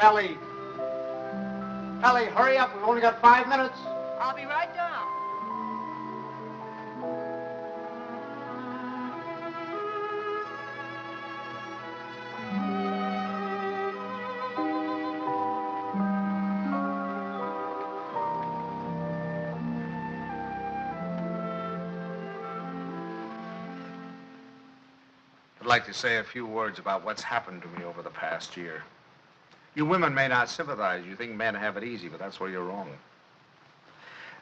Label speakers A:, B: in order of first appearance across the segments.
A: Ellie! Ellie, hurry up. We've only got 5 minutes.
B: I'll be right down.
A: I'd like to say a few words about what's happened to me over the past year. You women may not sympathize. You think men have it easy, but that's where you're wrong.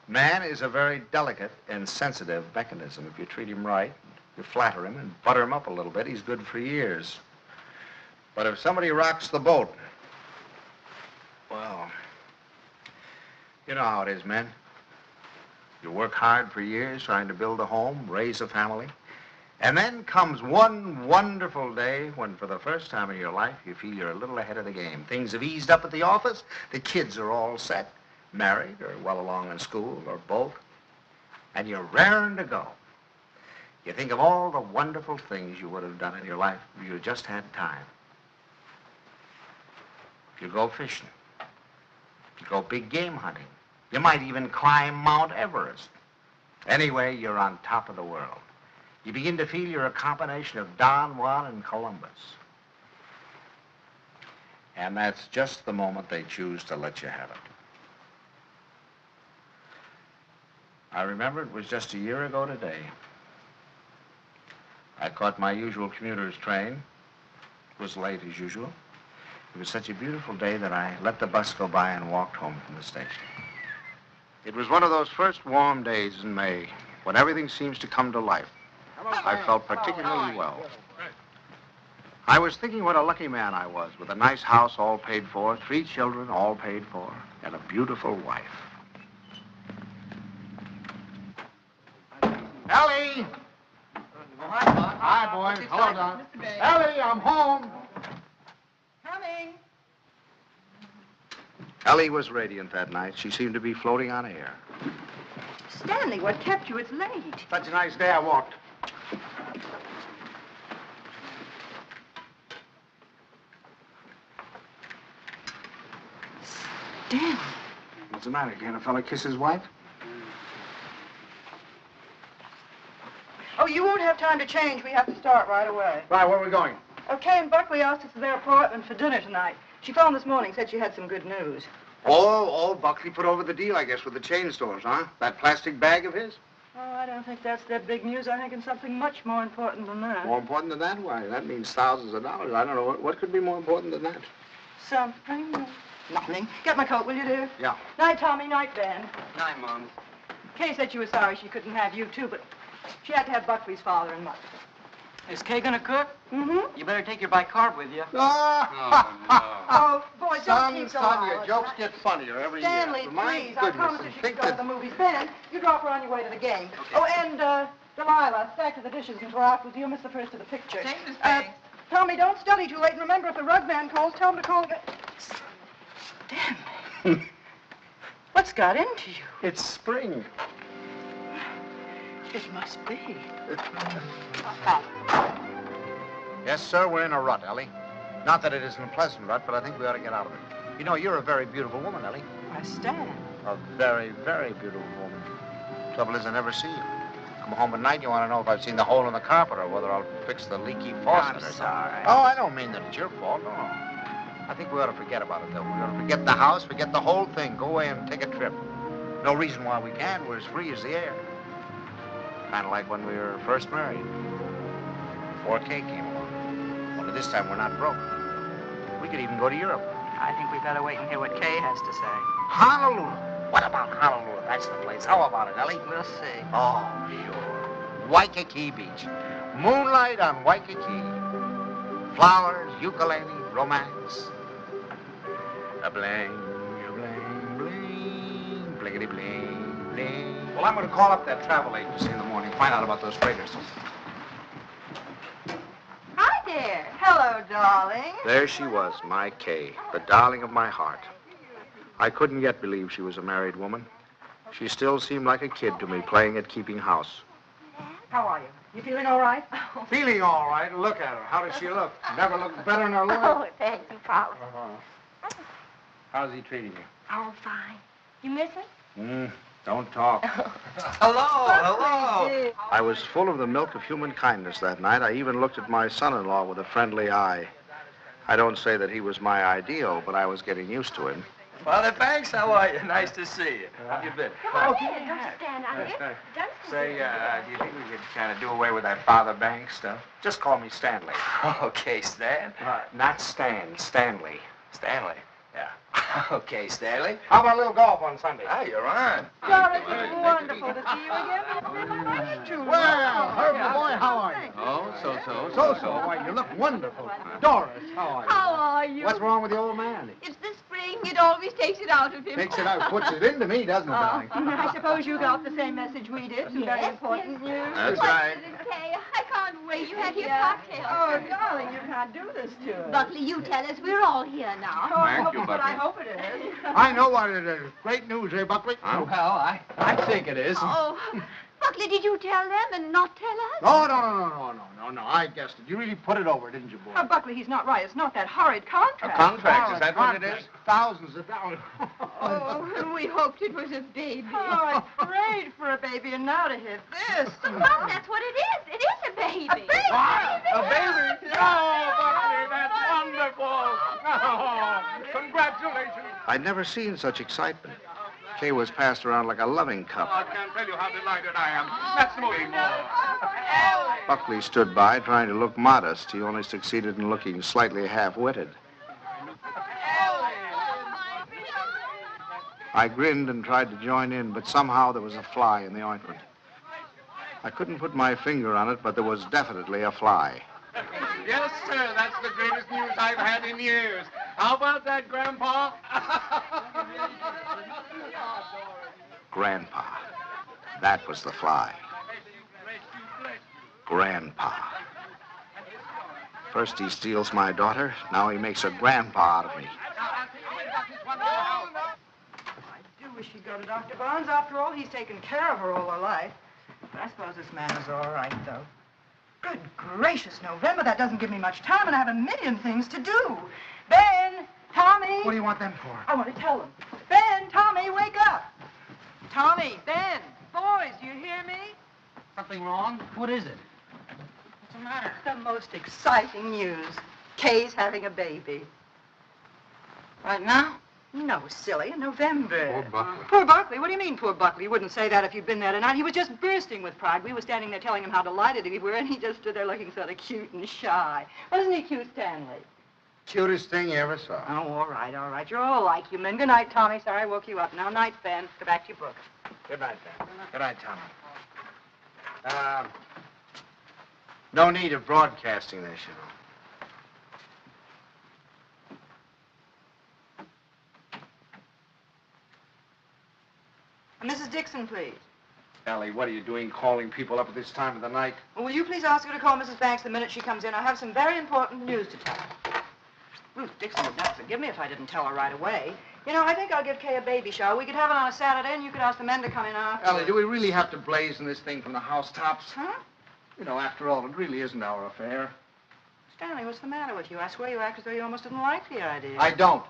A: Man is a very delicate and sensitive mechanism. If you treat him right, you flatter him and butter him up a little bit, he's good for years. But if somebody rocks the boat, well, you know how it is, men. You work hard for years trying to build a home, raise a family. And then comes one wonderful day when, for the first time in your life, you feel you're a little ahead of the game. Things have eased up at the office. The kids are all set, married or well along in school or both. And you're raring to go. You think of all the wonderful things you would have done in your life if you just had time. You go fishing. You go big game hunting. You might even climb Mount Everest. Anyway, you're on top of the world. You begin to feel you're a combination of Don Juan and Columbus. And that's just the moment they choose to let you have it. I remember it was just a year ago today. I caught my usual commuter's train. It was late as usual. It was such a beautiful day that I let the bus go by and walked home from the station. It was one of those first warm days in May when everything seems to come to life. I felt particularly well. I was thinking what a lucky man I was, with a nice house all paid for, 3 children all paid for, and a beautiful wife. Ellie! Hi, boys. Hello, Don. Ellie, I'm home.
B: Coming.
A: Ellie was radiant that night. She seemed to be floating on air.
B: Stanley, what kept you? It's late.
A: Such a nice day I walked.
B: Stanley.
A: What's the matter? Can't a fella kiss his wife?
B: Oh, you won't have time to change. We have to start right away.
A: Right, where are we going?
B: Kay and Buckley asked us to their apartment for dinner tonight. She phoned this morning, said she had some good news.
A: Oh, Buckley put over the deal, I guess, with the chain stores, huh? That plastic bag of his?
B: Oh, I don't think that's that big news. I think it's something much more important than that.
A: More important than that? Why, that means thousands of dollars. I don't know. What could be more important than that?
B: Something? Nothing. Get my coat, will you, dear?
A: Yeah.
B: Night, Tommy. Night, Ben.
C: Night, Mom.
B: Kay said she was sorry she couldn't have you, too, but she had to have Buckley's father and mother.
C: Is Kay gonna cook?
B: Mm-hmm.
C: You better take your bicarb with you.
B: Oh, boy, don't keep so
A: Son, your
B: loud.
A: jokes get funnier every
B: Stanley,
A: year. My
B: please, I
A: goodness,
B: promised
A: and
B: her she
A: think
B: could go to
A: that...
B: the movies. Ben, you drop her on your way to the game.
C: Okay.
B: Oh, and, Delilah, stack to the dishes until after you'll miss the first of the picture.
C: Thanks, Miss Banks.
B: Tommy, don't study too late, and remember, if the rug man calls, tell him to call again. Stanley. What's got into you?
A: It's spring.
B: It must be.
A: Yes, sir, we're in a rut, Ellie. Not that it isn't a pleasant rut, but I think we ought to get out of it. You know, you're a very beautiful woman, Ellie.
B: Why, Stan.
A: A very, very beautiful woman. Trouble is, I never see you. Come home at night, you want to know if I've seen the hole in the carpet or whether I'll fix the leaky faucet or something.
B: sorry.
A: Oh, I don't mean that it's your fault, no. I think we ought to forget about it, though. We ought to forget the house, forget the whole thing. Go away and take a trip. No reason why we can't. We're as free as the air. Kind of like when we were first married. Before Kay came along. Only this time we're not broke. We could even go to Europe.
B: I think we better wait and hear what Kay has to say.
A: Honolulu. What about Honolulu? That's the place. How about it, Ellie?
B: We'll see.
A: Oh, sure. Waikiki Beach. Moonlight on Waikiki. Flowers, ukulele, romance. A bling, bling, bling, bliggity bling, bling. Well, I'm going to call up that travel agency in the morning, find out about those freighters.
B: Hi there. Hello, darling.
A: There she was, my Kay, the darling of my heart. I couldn't yet believe she was a married woman. She still seemed like a kid to me, playing at keeping house.
B: How are you? You feeling all right?
A: Feeling all right. Look at her. How does she look? Never looked better in her life.
D: Oh, thank you, Pop.
A: How's he treating you?
D: Oh, fine. You miss him?
A: Don't talk.
B: Hello.
A: I was full of the milk of human kindness that night. I even looked at my son-in-law with a friendly eye. I don't say that he was my ideal, but I was getting used to him.
E: Father Banks, how are you? Nice to see you. How you been?
D: Come on in. Don't stand out here.
A: Say, do you think we could kind of do away with that Father Banks stuff? Just call me Stanley.
E: Okay, Stan.
A: Not Stan, Stanley.
E: Stanley.
A: Yeah.
E: Okay, Stanley.
A: How about a little golf on Sunday?
E: Ah, you're on.
B: Doris, it's wonderful to see you again. You too.
F: Well, Herbie boy, how are you?
E: Oh, so.
F: So, why, you look wonderful. Doris, how are you?
D: How are you?
F: What's wrong with the old man?
D: It's the spring. It always takes it out of him.
F: Takes it out, puts it into me, doesn't it, darling?
B: I suppose you got the same message we did. Some very important news.
E: That's
D: What
E: right.
D: is it, Kay? I can't wait. You had your
B: Yeah.
D: cocktail.
B: Oh, darling, you can't do this to us.
D: Buckley, you tell us. We're all here now.
E: Thank you,
B: But I
E: Bucky.
B: hope it is.
F: I know what it is. Great news, eh, Buckley?
E: Well, I think it is.
D: Oh, Buckley, did you tell them and not tell us?
F: No. I guessed it. You really put it over, didn't you, boy?
B: Oh, Buckley, he's not right. It's not that horrid contract.
E: A contract, is that what it is?
F: Thousands of dollars.
D: Oh, we hoped it was a baby.
B: Oh, I prayed for a baby, and now to hit this.
D: Well, that's what it is. It is a baby. A baby.
E: A baby? Oh, Bucky, that's wonderful. Oh, congratulations.
A: I'd never seen such excitement. Kay was passed around like a loving cup.
E: I can't tell you how delighted I am. Let's move more.
A: Buckley stood by, trying to look modest. He only succeeded in looking slightly half-witted. I grinned and tried to join in, but somehow there was a fly in the ointment. I couldn't put my finger on it, but there was definitely a fly.
E: Yes, sir, that's the greatest news I've had in years. How about that, Grandpa?
A: Grandpa. That was the fly. Grandpa. First he steals my daughter, now he makes a grandpa out of me.
B: I do wish she'd go to Dr. Barnes. After all, he's taken care of her all her life. But I suppose this man is all right, though. Good gracious, November, that doesn't give me much time, and I have a million things to do. Ben, Tommy.
F: What do you want them for?
B: I want to tell them. Ben, Tommy, wake up. Tommy, Ben, boys, do you hear me?
C: Something wrong? What is it?
B: What's the matter? The most exciting news. Kay's having a baby.
C: Right now?
B: No, silly, in November.
E: Poor Buckley.
B: Poor Buckley? What do you mean, poor Buckley? You wouldn't say that if you'd been there tonight. He was just bursting with pride. We were standing there telling him how delighted we were, and he just stood there looking sort of cute and shy. Wasn't he cute, Stanley?
F: Cutest thing you ever saw.
B: Oh, all right, all right. You're all like you men. Good night, Tommy. Sorry I woke you up. Now, night, Ben. Go back to your book.
A: Good night, Ben. Good night, Tommy. No need of broadcasting this, you know.
B: Mrs. Dixon, please.
A: Ellie, what are you doing calling people up at this time of the night?
B: Well, will you please ask her to call Mrs. Banks the minute she comes in? I have some very important news to tell her. Ruth Dixon would not forgive me if I didn't tell her right away. You know, I think I'll give Kay a baby shower. We could have it on a Saturday, and you could ask the men to come in after.
F: Ellie, do we really have to blazon this thing from the housetops?
B: Huh?
F: You know, after all, it really isn't our affair.
B: Stanley, what's the matter with you? I swear you act as though you almost didn't like the idea.
F: I don't.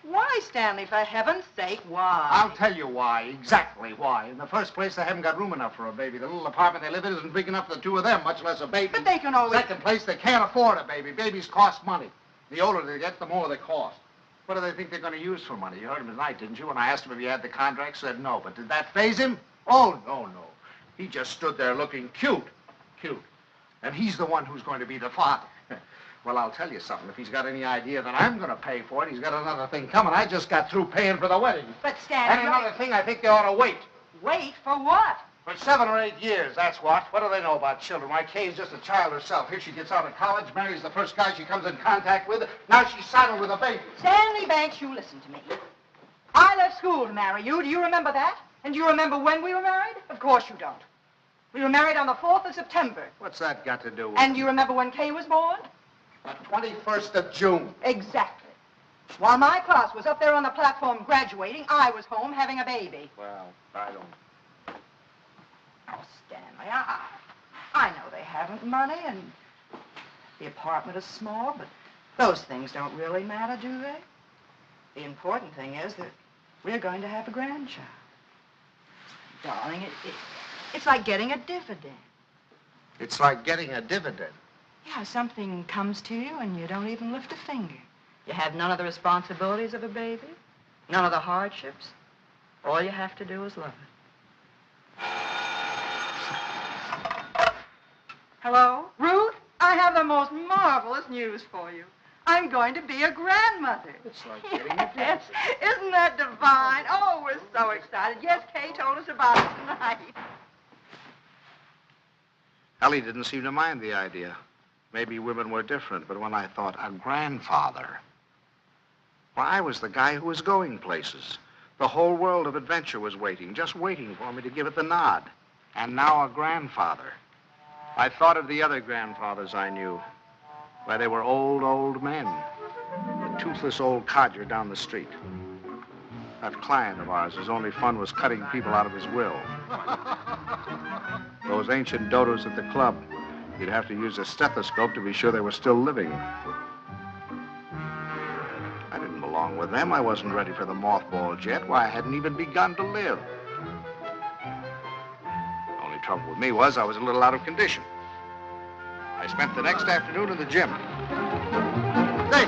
B: Why, Stanley, for heaven's sake, why?
F: I'll tell you why, exactly why. In the first place, they haven't got room enough for a baby. The little apartment they live in isn't big enough for the two of them, much less a baby.
B: But they can always...
F: Second place, they can't afford a baby. Babies cost money. The older they get, the more they cost. What do they think they're going to use for money? You heard him tonight, didn't you? When I asked him if he had the contract, said no. But did that faze him? Oh, no. He just stood there looking cute. And he's the one who's going to be the father. Well, I'll tell you something. If he's got any idea that I'm going to pay for it, he's got another thing coming. I just got through paying for the wedding.
B: But, Stanley...
F: And another thing, I think they ought to wait.
B: Wait for what?
F: For 7 or 8 years, that's what. What do they know about children? Why, Kay's just a child herself. Here she gets out of college, marries the first guy she comes in contact with. Now she's saddled with a baby.
B: Stanley Banks, you listen to me. I left school to marry you. Do you remember that? And do you remember when we were married? Of course you don't. We were married on the 4th of September.
F: What's that got to do with
B: And do you remember when Kay was born?
F: The 21st of June.
B: Exactly. While my class was up there on the platform graduating, I was home having a baby.
F: Well, I don't...
B: Oh, Stanley, I know they haven't money and the apartment is small, but those things don't really matter, do they? The important thing is that we're going to have a grandchild. Darling, it's like getting a dividend.
F: It's like getting a dividend.
B: Yeah, something comes to you and you don't even lift a finger. You have none of the responsibilities of a baby, none of the hardships. All you have to do is love it. Hello? Ruth, I have the most marvelous news for you. I'm going to be a grandmother.
F: It's like getting a
B: Yes.
F: dividend.
B: Isn't that divine? Oh, we're so excited. Yes, Kay told us about it tonight.
A: Ellie didn't seem to mind the idea. Maybe women were different, but when I thought a grandfather, well, I was the guy who was going places. The whole world of adventure was waiting, just waiting for me to give it the nod. And now a grandfather. I thought of the other grandfathers I knew. Why, they were old men. The toothless old codger down the street. That client of ours, whose only fun was cutting people out of his will. Those ancient dodos at the club. You'd have to use a stethoscope to be sure they were still living. I didn't belong with them. I wasn't ready for the mothballs yet. Why, I hadn't even begun to live. The only trouble with me was I was a little out of condition. I spent the next afternoon in the gym. Hey!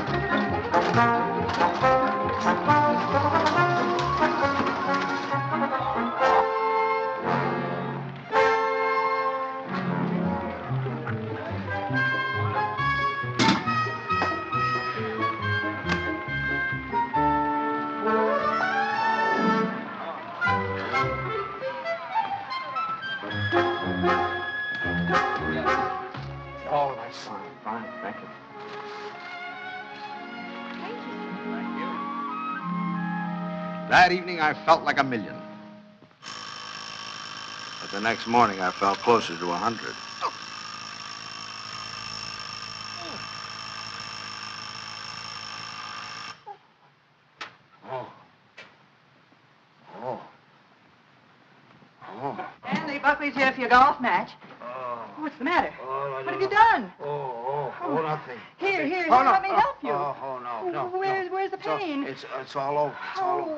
F: Oh, that's fine. Thank you.
A: That evening, I felt like $1 million. But the next morning, I felt closer to 100.
B: Stanley, Buckley's here for your golf match. What's the matter? What have you done?
F: Nothing.
B: Here,
F: Oh, no.
B: let me help you.
F: No.
B: Where's the pain?
F: It's all over.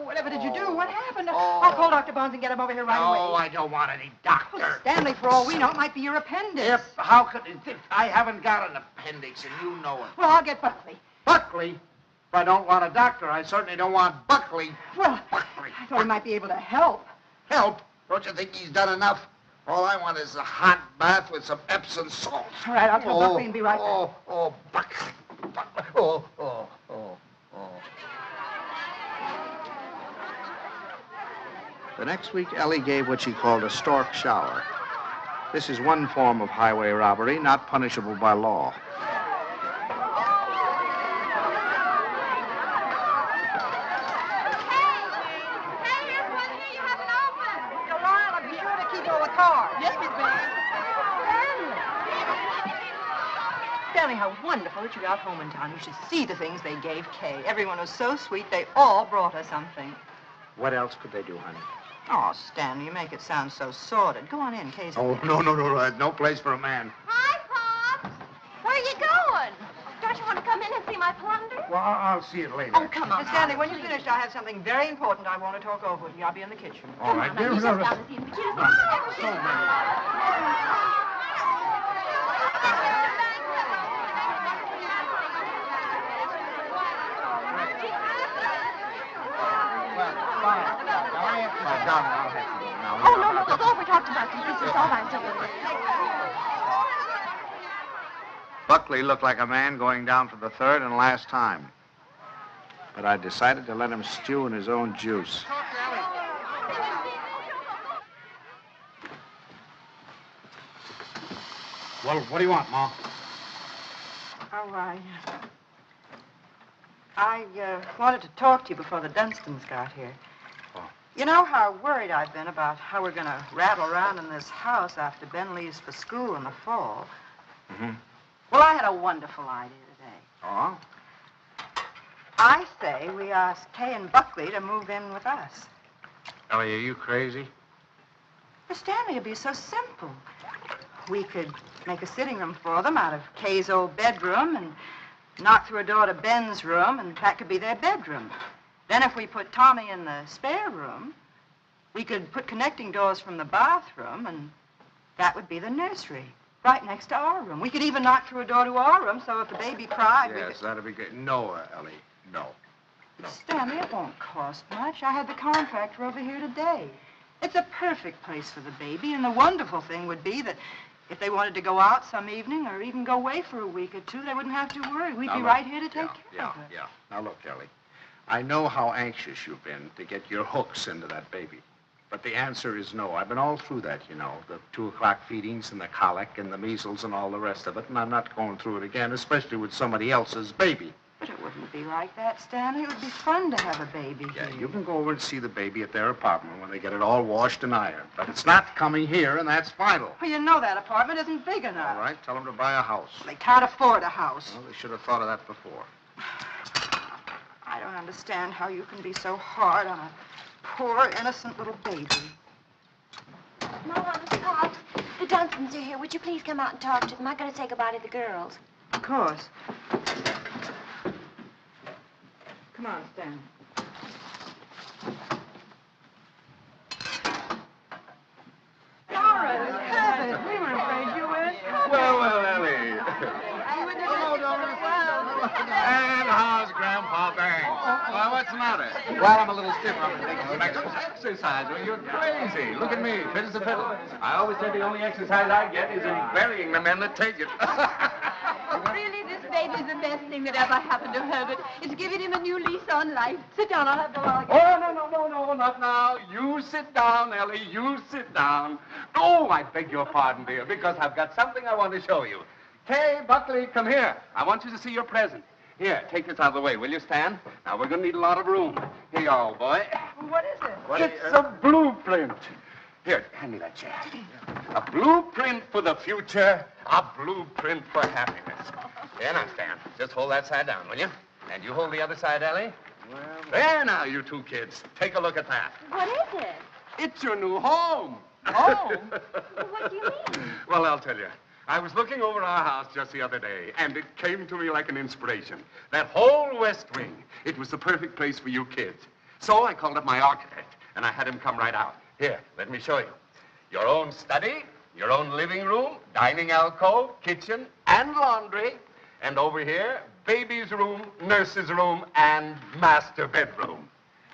B: Whatever did you do? What happened?
F: Oh.
B: I'll call Dr. Bones and get him over here right away.
F: No, I don't want any doctor.
B: Stanley, for all we know, it might be your appendix.
F: How could I haven't got an appendix, and you know it.
B: Well, I'll get Buckley.
F: Buckley? If I don't want a doctor, I certainly don't want Buckley.
B: Well,
F: Buckley.
B: I thought he might be able to help.
F: Help? Don't you think he's done enough? All I want is a hot bath with some Epsom salts.
B: All right, I'll tell Buckley and be right back.
F: Buckley.
A: The next week, Ellie gave what she called a stork shower. This is one form of highway robbery not punishable by law.
B: Stanley, how wonderful that you got home in time. You should see the things they gave Kay. Everyone was so sweet, they all brought her something.
A: What else could they do, honey?
B: Oh, Stanley, you make it sound so sordid. Go on in, Kay's in there.
F: No. There's no place for a man.
D: Hi, Pops. Where are you going? Don't you want to come in and see my my plunder?
A: Well, I'll see it later.
D: Oh, come on.
B: Miss Stanley, when you finish, I have something very important I want to talk over with you. I'll be in the kitchen.
A: All right.
D: Come on, now, you just down and see the kids. Oh, no, it's all we talked about. It's all right.
A: Buckley looked like a man going down for the third and last time. But I decided to let him stew in his own juice.
E: Well, what do you want, Ma?
B: Oh, I wanted to talk to you before the Dunstons got here.
A: Oh.
B: You know how worried I've been about how we're going to rattle around in this house after Ben leaves for school in the fall.
A: Mm-hmm.
B: Well, I had a wonderful idea today.
A: Oh?
B: I say we ask Kay and Buckley to move in with us.
A: Ellie, are you crazy?
B: Miss Stanley, it'd be so simple. We could make a sitting room for them out of Kay's old bedroom and knock through a door to Ben's room, and that could be their bedroom. Then if we put Tommy in the spare room, we could put connecting doors from the bathroom, and that would be the nursery, right next to our room. We could even knock through a door to our room, so if the baby cried, we
A: Yes,
B: could...
A: that'd be good. No, Ellie, no.
B: Stanley, it won't cost much. I had the contractor over here today. It's a perfect place for the baby, and the wonderful thing would be that if they wanted to go out some evening or even go away for a week or two, they wouldn't have to worry. We'd be right here to take care of her.
A: Yeah. Now, look, Ellie, I know how anxious you've been to get your hooks into that baby. But the answer is no. I've been all through that, you know, the 2 o'clock feedings and the colic and the measles and all the rest of it, and I'm not going through it again, especially with somebody else's baby.
B: But it wouldn't be like that, Stanley. It would be fun to have a baby
A: Yeah,
B: here.
A: you can go over and see the baby at their apartment when they get it all washed and ironed. But it's not coming here, and that's final.
B: Well, you know that apartment isn't big enough.
A: All right, tell them to buy a house.
B: They can't afford a house.
A: Well, they should have thought of that before.
B: I don't understand how you can be so hard on a poor, innocent little baby.
D: Mama, Miss Potts, the Dunstons are here. Would you please come out and talk to them? I gotta say goodbye to the girls.
B: Of course. Come on, Stan. Doris, Herbert, we were afraid you were.
E: Well, Ellie. And how's Grandpa Banks? Why, what's the matter?
F: Well, I'm a little stiff. I'm taking
E: Some exercise. Well, you're crazy. Look at me, fit as a fiddle. I always said the only exercise I get is in burying the men that take it.
D: Really, this baby's the best thing that ever happened to Herbert. It's giving him a new lease on life. Sit down, I'll have the log.
E: Oh, no, not now. You sit down, Ellie. You sit down. Oh, I beg your pardon, dear, because I've got something I want to show you. Kay, Buckley, come here. I want you to see your present. Here, take this out of the way, will you, Stan? Now, we're going to need a lot of room. Here you are, old boy.
B: What is it?
E: It's a blueprint. Here, hand me that chair. A blueprint for the future, a blueprint for happiness. Here now, Stan. Just hold that side down, will you? And you hold the other side, Ellie. Well, there now, you 2 kids. Take a look at that.
D: What is it?
E: It's your new home.
B: Home?
D: What do you mean?
E: Well, I'll tell you. I was looking over our house just the other day, and it came to me like an inspiration. That whole west wing, it was the perfect place for you kids. So I called up my architect, and I had him come right out. Here, let me show you. Your own study, your own living room, dining alcove, kitchen, and laundry. And over here, baby's room, nurse's room, and master bedroom.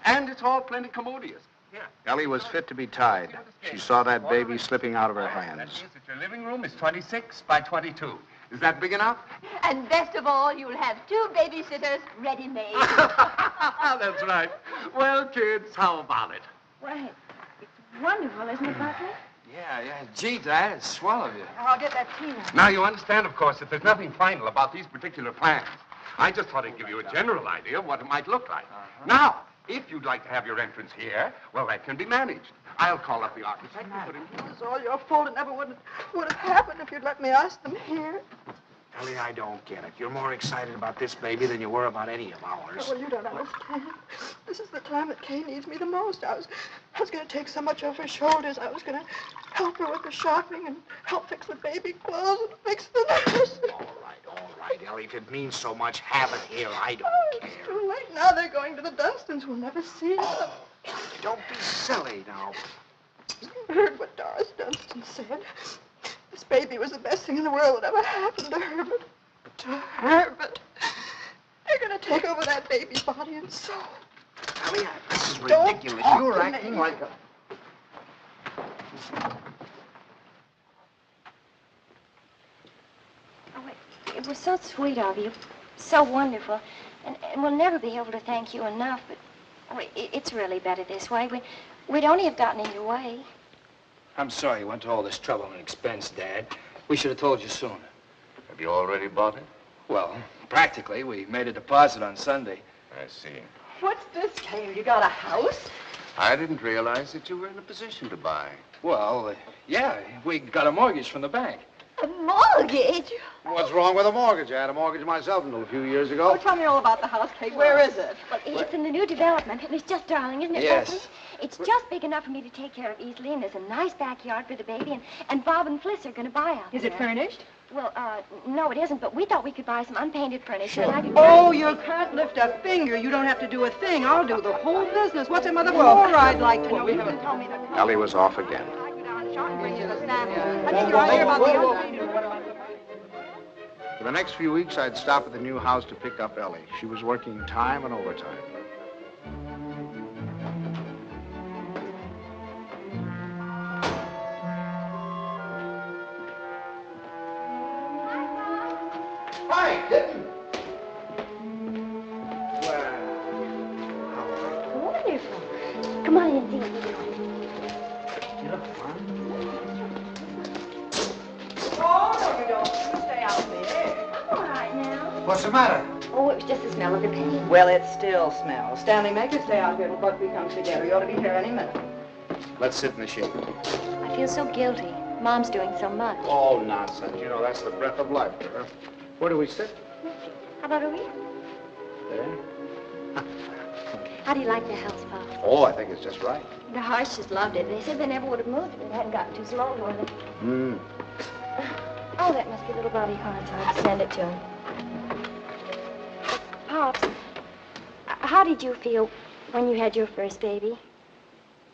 E: And it's all plenty commodious. Here.
A: Ellie was fit to be tied. She saw that baby slipping out of her hands.
E: That means that your living room is 26 by 22. Is that big enough?
D: And best of all, you'll have 2 babysitters ready-made.
E: That's right. Well, kids, how about it?
D: Why, it's wonderful, isn't it, Buckley?
F: Yeah. Gee, Dad, it's swell of you.
B: I'll get that tea now.
E: Now, you understand, of course, that there's nothing final about these particular plans. I just thought I'd give you a general idea of what it might look like. Now, if you'd like to have your entrance here, well, that can be managed. I'll call up the architect and put him here.
B: It's all your fault. It never would have happened if you'd let me ask them here.
F: Ellie, I don't get it. You're more excited about this baby than you were about any of ours.
B: Well, you don't understand. This is the time that Kay needs me the most. I was going to take so much off her shoulders. I was going to help her with the shopping and help fix the baby clothes and fix the nurse.
F: All right, Ellie. If it means so much, have it here. I don't care.
B: It's too late now. They're going to the Dunstons. We'll never see them.
F: Don't be silly now.
B: You heard what Doris Dunstan said. This baby was the best thing in the world that ever happened to Herbert. To Herbert. They're going to take over that baby's body and soul.
F: Ellie, this is
B: Don't
F: ridiculous.
B: talk
F: You're
B: to
F: acting
B: me.
F: like a...
G: Oh, it was so sweet of you, so wonderful, and we'll never be able to thank you enough, but it's really better this way. We'd only have gotten in your way.
H: I'm sorry you went to all this trouble and expense, Dad. We should have told you sooner.
E: Have you already bought it?
H: Well, practically. We made a deposit on Sunday.
E: I see.
B: What's this, Kay? You got a house?
E: I didn't realize that you were in a position to buy.
H: Well, yeah, we got a mortgage from the bank.
D: A mortgage?
F: What's wrong with a mortgage? I had a mortgage myself until a few years ago.
B: Oh, tell me all about the house, Kay. Where is it?
G: Well, it's in the new development, and it's just darling, isn't it,
H: Yes.
G: Leslie? It's just big enough for me to take care of easily, and there's a nice backyard for the baby, and Bob and Fliss are going to buy out
B: Is
G: there.
B: it furnished?
G: Well, no, it isn't, but we thought we could buy some unpainted furniture, and I could...
B: Oh, you can't lift a finger. You don't have to do a thing. I'll do the whole business. What's a mother for? I'd like to know. You can tell me the...
A: Ellie was off again.
B: I go down and shop and bring you the samples. I think you're right here about the unpainted.
A: For the next few weeks, I'd stop at the new house to pick up Ellie. She was working time and overtime.
F: Hi, kitten.
G: Wonderful. Come on in, see what you're doing.
F: You look fine.
B: Oh, no, you don't. You stay out there.
G: I'm all right now.
F: What's the matter?
G: Oh, it was just the smell of the paint.
B: Well, it still smells. Stanley, make her stay out here till Buck becomes together. You ought to be here any minute.
A: Let's sit in the shade.
G: I feel so guilty. Mom's doing so much.
A: Oh, nonsense. You know, that's the breath of life for her. Where do we sit?
G: How about over here?
A: There.
G: How do you like the house, Pop?
A: Oh, I think it's just right.
G: The Harsh just loved it. They said they never would have moved if it hadn't gotten too small for them.
A: Hmm.
G: Oh, that must be little Bobby Hart's. I'll send it to him. Pops, how did you feel when you had your first baby?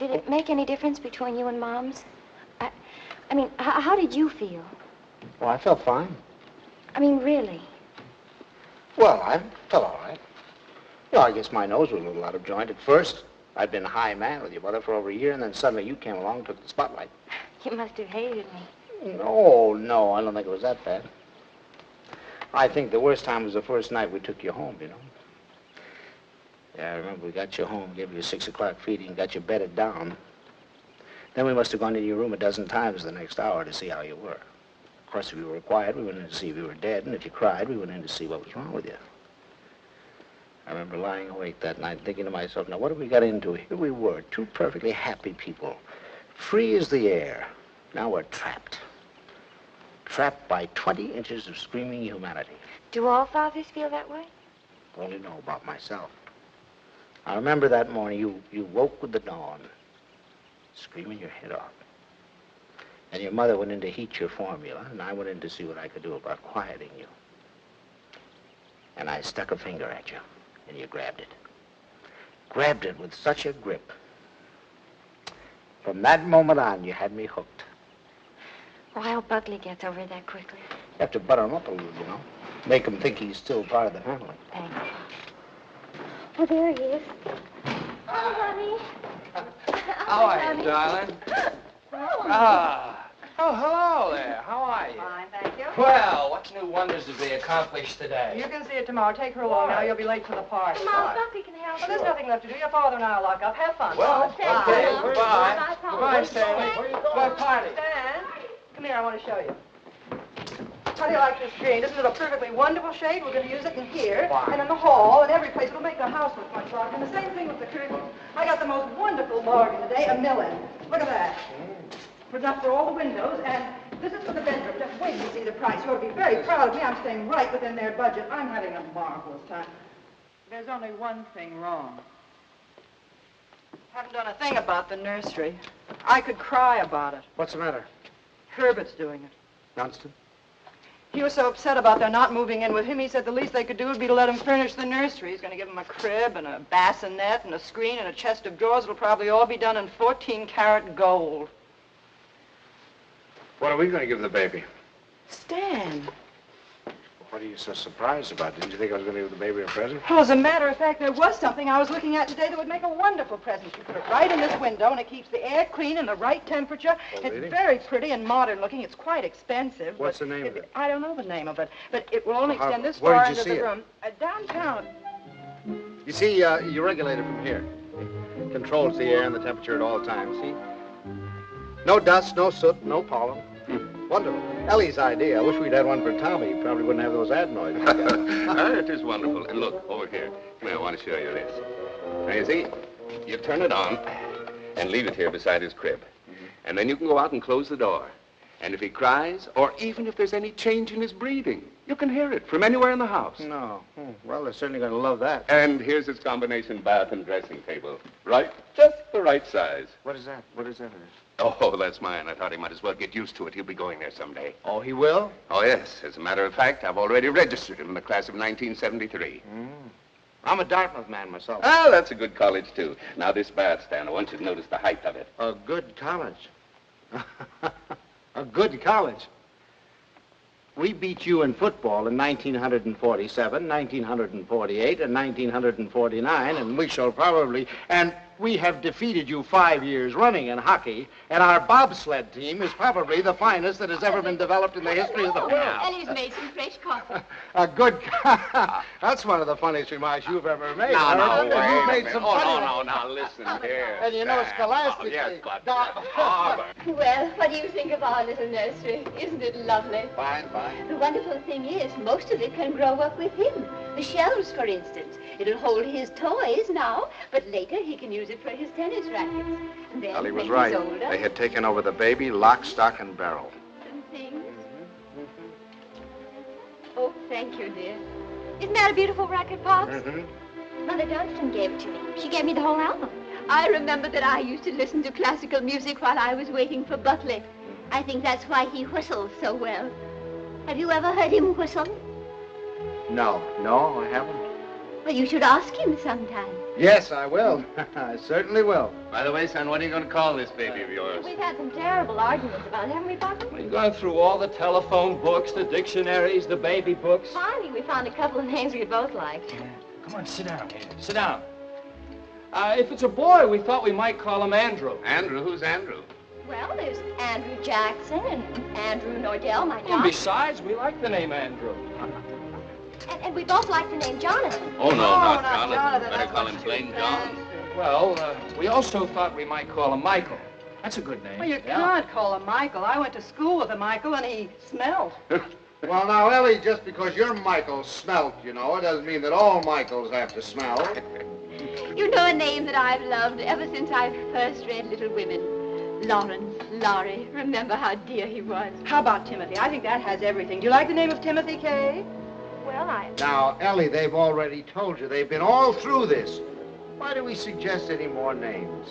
G: Did it make any difference between you and Mom's? I mean, how did you feel?
A: Well, I felt fine.
G: I mean, really?
A: Well, I felt all right. Well, I guess my nose was a little out of joint at first. I'd been high man with your mother for over a year, and then suddenly you came along and took the spotlight.
G: You must have hated me.
A: No, I don't think it was that bad. I think the worst time was the first night we took you home, you know. Yeah, I remember we got you home, gave you a 6 o'clock feeding, got you bedded down. Then we must have gone into your room a dozen times the next hour to see how you were. Of course, if you were quiet, we went in to see if you were dead, and if you cried, we went in to see what was wrong with you. I remember lying awake that night thinking to myself, now what have we got into? Here we were, two perfectly happy people, free as the air. Now we're trapped. Trapped by 20 inches of screaming humanity.
G: Do all fathers feel that way?
A: I only know about myself. I remember that morning you woke with the dawn, screaming your head off. And your mother went in to heat your formula, and I went in to see what I could do about quieting you. And I stuck a finger at you, and you grabbed it. Grabbed it with such a grip. From that moment on, you had me hooked.
G: Oh, I hope Buckley gets over it that quickly.
A: You have to butter him up a little, you know. Make him think he's still part of the family.
G: Thanks. Oh, there he is. Oh, honey.
H: How are you, darling? Ah. Oh, hello there. How are you?
B: Fine, thank you.
H: Well, what new wonders did we accomplish today?
B: You can see it tomorrow. Take her along now. You'll be late for the party.
G: Mom, Buckley can help
B: Well, there's nothing left to do. Your father and I will lock up. Have fun.
H: Well,
G: Bye.
H: okay,
G: Bye.
H: goodbye.
G: Bye, Pop.
H: Goodbye, Stanley. Goodbye, party.
B: Stan, come here. I want to show you. How do you like this green? Isn't it a perfectly wonderful shade? We're going to use it in here and in the hall and every place. It'll make the house look much larger. And the same thing with the curtains. I got the most wonderful bargain today, $1 million. Look at that. For enough for all the windows, and This is for the bedroom. Just wait till you see the price. You ought to be very proud of me. I'm staying right within their budget. I'm having a marvelous time. There's only one thing wrong. Haven't done a thing about the nursery. I could cry about it.
F: What's the matter?
B: Herbert's doing it.
F: Dunstan?
B: He was so upset about their not moving in with him, he said the least they could do would be to let him furnish the nursery. He's going to give him a crib and a bassinet and a screen and a chest of drawers. It'll probably all be done in 14-karat gold.
F: What are we going to give the baby?
B: Stan.
F: What are you so surprised about? Didn't you think I was going to give the baby a present?
B: Well, as a matter of fact, there was something I was looking at today that would make a wonderful present. You put it right in this window, and it keeps the air clean and the right temperature.
F: Oh,
B: it's
F: really?
B: very pretty and modern looking. It's quite expensive.
F: What's the name of it?
B: I don't know the name of it, but it will only
F: Well,
B: extend this
F: where
B: far
F: did you
B: into
F: see
B: the
F: it?
B: room. Downtown.
F: You see, you regulate it from here. It controls the air and the temperature at all times, see? No dust, no soot, no pollen. Wonderful. Ellie's idea. I wish we'd had one for Tommy. He probably wouldn't have those adenoids.
E: It is wonderful. And look, over here. Come here, I want to show you this. Now, you see, you turn it on and leave it here beside his crib. And then you can go out and close the door. And if he cries, or even if there's any change in his breathing, you can hear it from anywhere in the house.
F: No. Well, they're certainly going to love that.
E: And here's his combination bath and dressing table. Right? Just the right size.
F: What is that? What is that?
E: Oh, that's mine. I thought he might as well get used to it. He'll be going there someday.
F: Oh, he will?
E: Oh, yes. As a matter of fact, I've already registered him in the class of 1973.
F: I'm a Dartmouth man myself.
E: Ah, that's a good college, too. Now, this bath stand, I want you to notice the height of it.
F: A good college. A good college. We beat you in football in 1947, 1948, and 1949, and we shall probably... And we have defeated you 5 years running in hockey, and our bobsled team is probably the finest that has ever been developed in the history of the world.
D: Ellie's made some fresh coffee.
F: A good... That's one of the funniest remarks you've ever made.
E: No,
F: You've
E: wait
F: made
E: a minute.
F: some
E: Oh,
F: funny
E: no, now, listen here.
F: And you know,
E: Stan.
F: scholastically...
E: Oh, yes, but...
D: Well, what do you think of our little nursery? Isn't it lovely?
F: Fine, fine.
D: The wonderful thing is, most of it can grow up with him. The shelves, for instance. It'll hold his toys now, but later he can use it for his tennis rackets. And then,
A: Ellie was
D: when
A: right.
D: he's older,
A: They had taken over the baby, lock, stock, and barrel.
D: some things. Oh, thank you, dear. Isn't that a beautiful racket, Pops?
G: Mother Dunstan gave it to me. She gave me the whole album.
D: I remember that I used to listen to classical music while I was waiting for Buckley. I think that's why he whistles so well. Have you ever heard him whistle?
F: No, I haven't.
D: Well, you should ask him sometime.
F: Yes, I will. I certainly will.
E: By the way, son, what are you going to call this baby of yours?
G: We've had some terrible arguments about it, haven't we, Papa?
H: We've gone through all the telephone books, the dictionaries, the baby books.
G: Finally, we found a couple of names we both liked.
H: Come on, sit down here. Sit down. If it's a boy, we thought we might call him Andrew.
E: Andrew? Who's Andrew?
G: Well, there's Andrew Jackson and Andrew Nordell, my
H: And
G: John.
H: besides, we like the name Andrew.
G: And we both like the name Jonathan.
E: Oh, no, not
B: not
E: Jonathan.
B: Jonathan.
E: Better
B: That's
E: call
B: what
E: him
B: she
E: plain
B: said.
E: John.
H: Well, we also thought we might call him Michael. That's a good name.
B: Well, you can't call him Michael. I went to school with a Michael, and he smelled.
F: Well, now, Ellie, just because your Michael smelt, you know, it doesn't mean that all Michaels have to smell.
D: You know a name that I've loved ever since I first read Little Women. Lawrence, Laurie. Remember how dear he was.
B: How about Timothy? I think that has everything. Do you like the name of Timothy, Kay?
G: Well,
F: Now, Ellie, they've already told you. They've been all through this. Why do we suggest any more names?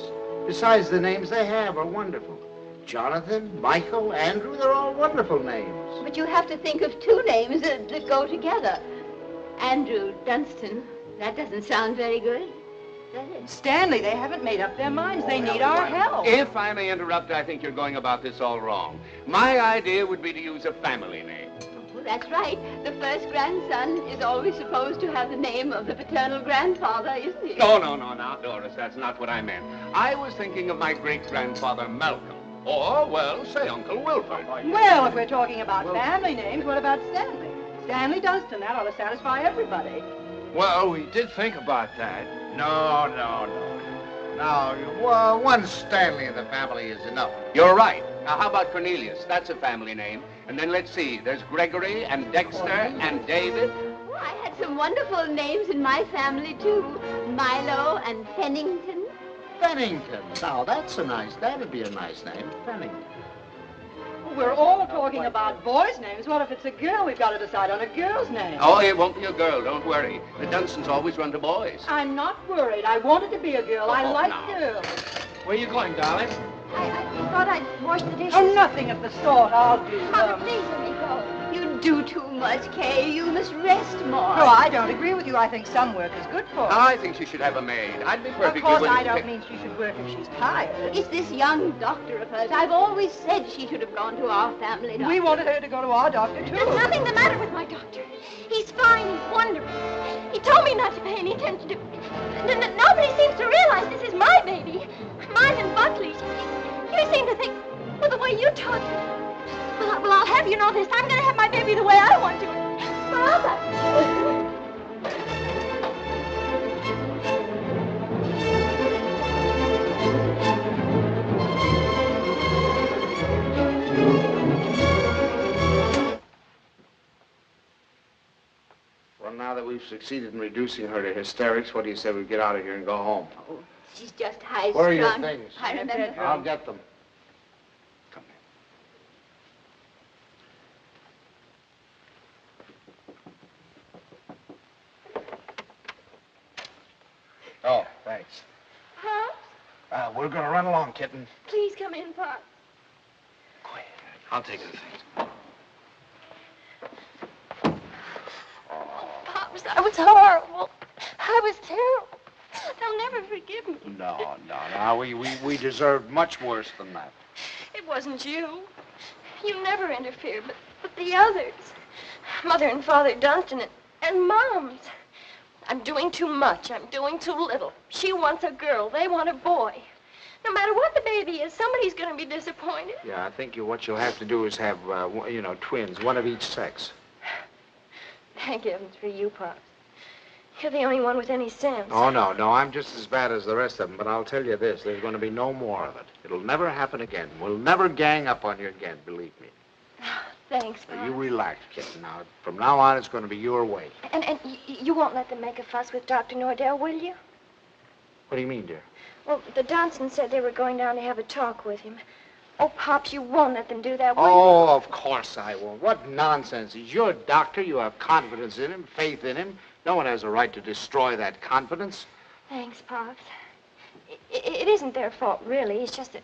F: Besides, the names they have are wonderful. Jonathan, Michael, Andrew, they're all wonderful names.
D: But you have to think of two names that go together. Andrew Dunstan. That doesn't sound very good, does it?
B: Stanley, they haven't made up their minds. They need our help.
E: If I may interrupt, I think you're going about this all wrong. My idea would be to use a family name.
D: Oh, that's right. The first grandson is always supposed to have the name of the paternal grandfather, isn't he?
E: No, now, Doris, that's not what I meant. I was thinking of my great-grandfather Malcolm. Or, well, say Uncle Wilford.
B: Well, if we're talking about family names, what about Stanley? Stanley Dunstan. That ought to satisfy everybody.
H: Well, we did think about that.
F: No. Well, one Stanley in the family is enough.
E: You're right. Now, how about Cornelius? That's a family name. And then let's see. There's Gregory and Dexter and David.
D: Oh, I had some wonderful names in my family, too. Milo and Pennington.
F: Pennington. Now, that'd be a nice name, Pennington.
B: We're all talking about boys' names. What if it's a girl? We've got to decide on a girl's name.
H: Oh, it won't be a girl, don't worry. The Dunstons always run to boys.
B: I'm not worried. I wanted to be a girl. I like
H: no.
B: girls.
H: Where are you going, darling?
G: I thought I'd wash the dishes.
B: Oh, nothing of the sort. I'll do
G: Mother,
B: them.
G: please let me go.
D: You do too much, Kay. You must rest more.
B: No, I don't agree with you. I think some work is good for her.
H: I think she should have a maid. I'd be
B: Of
H: perfectly
B: course,
H: willing
B: I
H: to
B: don't
H: pick-
B: mean she should work if she's tired.
D: It's this young doctor of hers. I've always said she should have gone to our family doctor.
B: We wanted her to go to our doctor, too.
G: There's nothing the matter with my doctor. He's fine. He's wonderful. He told me not to pay any attention to... Nobody seems to realize this is my baby. Mine and Buckley's. You seem to think, well, the way you talk... Well, I'll have you know this. I'm going to have my baby the way I want to. Mother!
A: Well, now that we've succeeded in reducing her to hysterics, what do you say we get out of here and go home?
D: Oh, she's just high-strung.
A: Where are your things?
D: I remember.
A: I'll get them. Come here. Oh, thanks.
G: Pops,
A: We're going to run along, kitten.
G: please come in, Pops.
A: Quiet. I'll take the things.
G: Pops, I was horrible. I was terrible. They'll never forgive me.
A: No. We deserved much worse than that.
G: It wasn't you. You never interfered, but the others. Mother and Father Dunstan and Moms. I'm doing too much. I'm doing too little. She wants a girl. They want a boy. No matter what the baby is, somebody's going to be disappointed.
A: Yeah, I think what you'll have to do is have, twins, one of each sex.
G: Thank heavens for you, Pops. You're the only one with any sense.
A: Oh, no, I'm just as bad as the rest of them, but I'll tell you this, there's going to be no more of it. It'll never happen again. We'll never gang up on you again, believe me.
G: Thanks,
A: So
G: Pops.
A: you relax, kitten. Now, from now on, it's going to be your way.
G: And you won't let them make a fuss with Dr. Nordell, will you?
A: What do you mean, dear?
G: Well, the Dunstons said they were going down to have a talk with him. Oh, Pops, you won't let them do that, will you?
A: Oh, of course I won't. What nonsense. He's your doctor. You have confidence in him, faith in him. No one has a right to destroy that confidence.
G: Thanks, Pops. It isn't their fault, really. It's just that,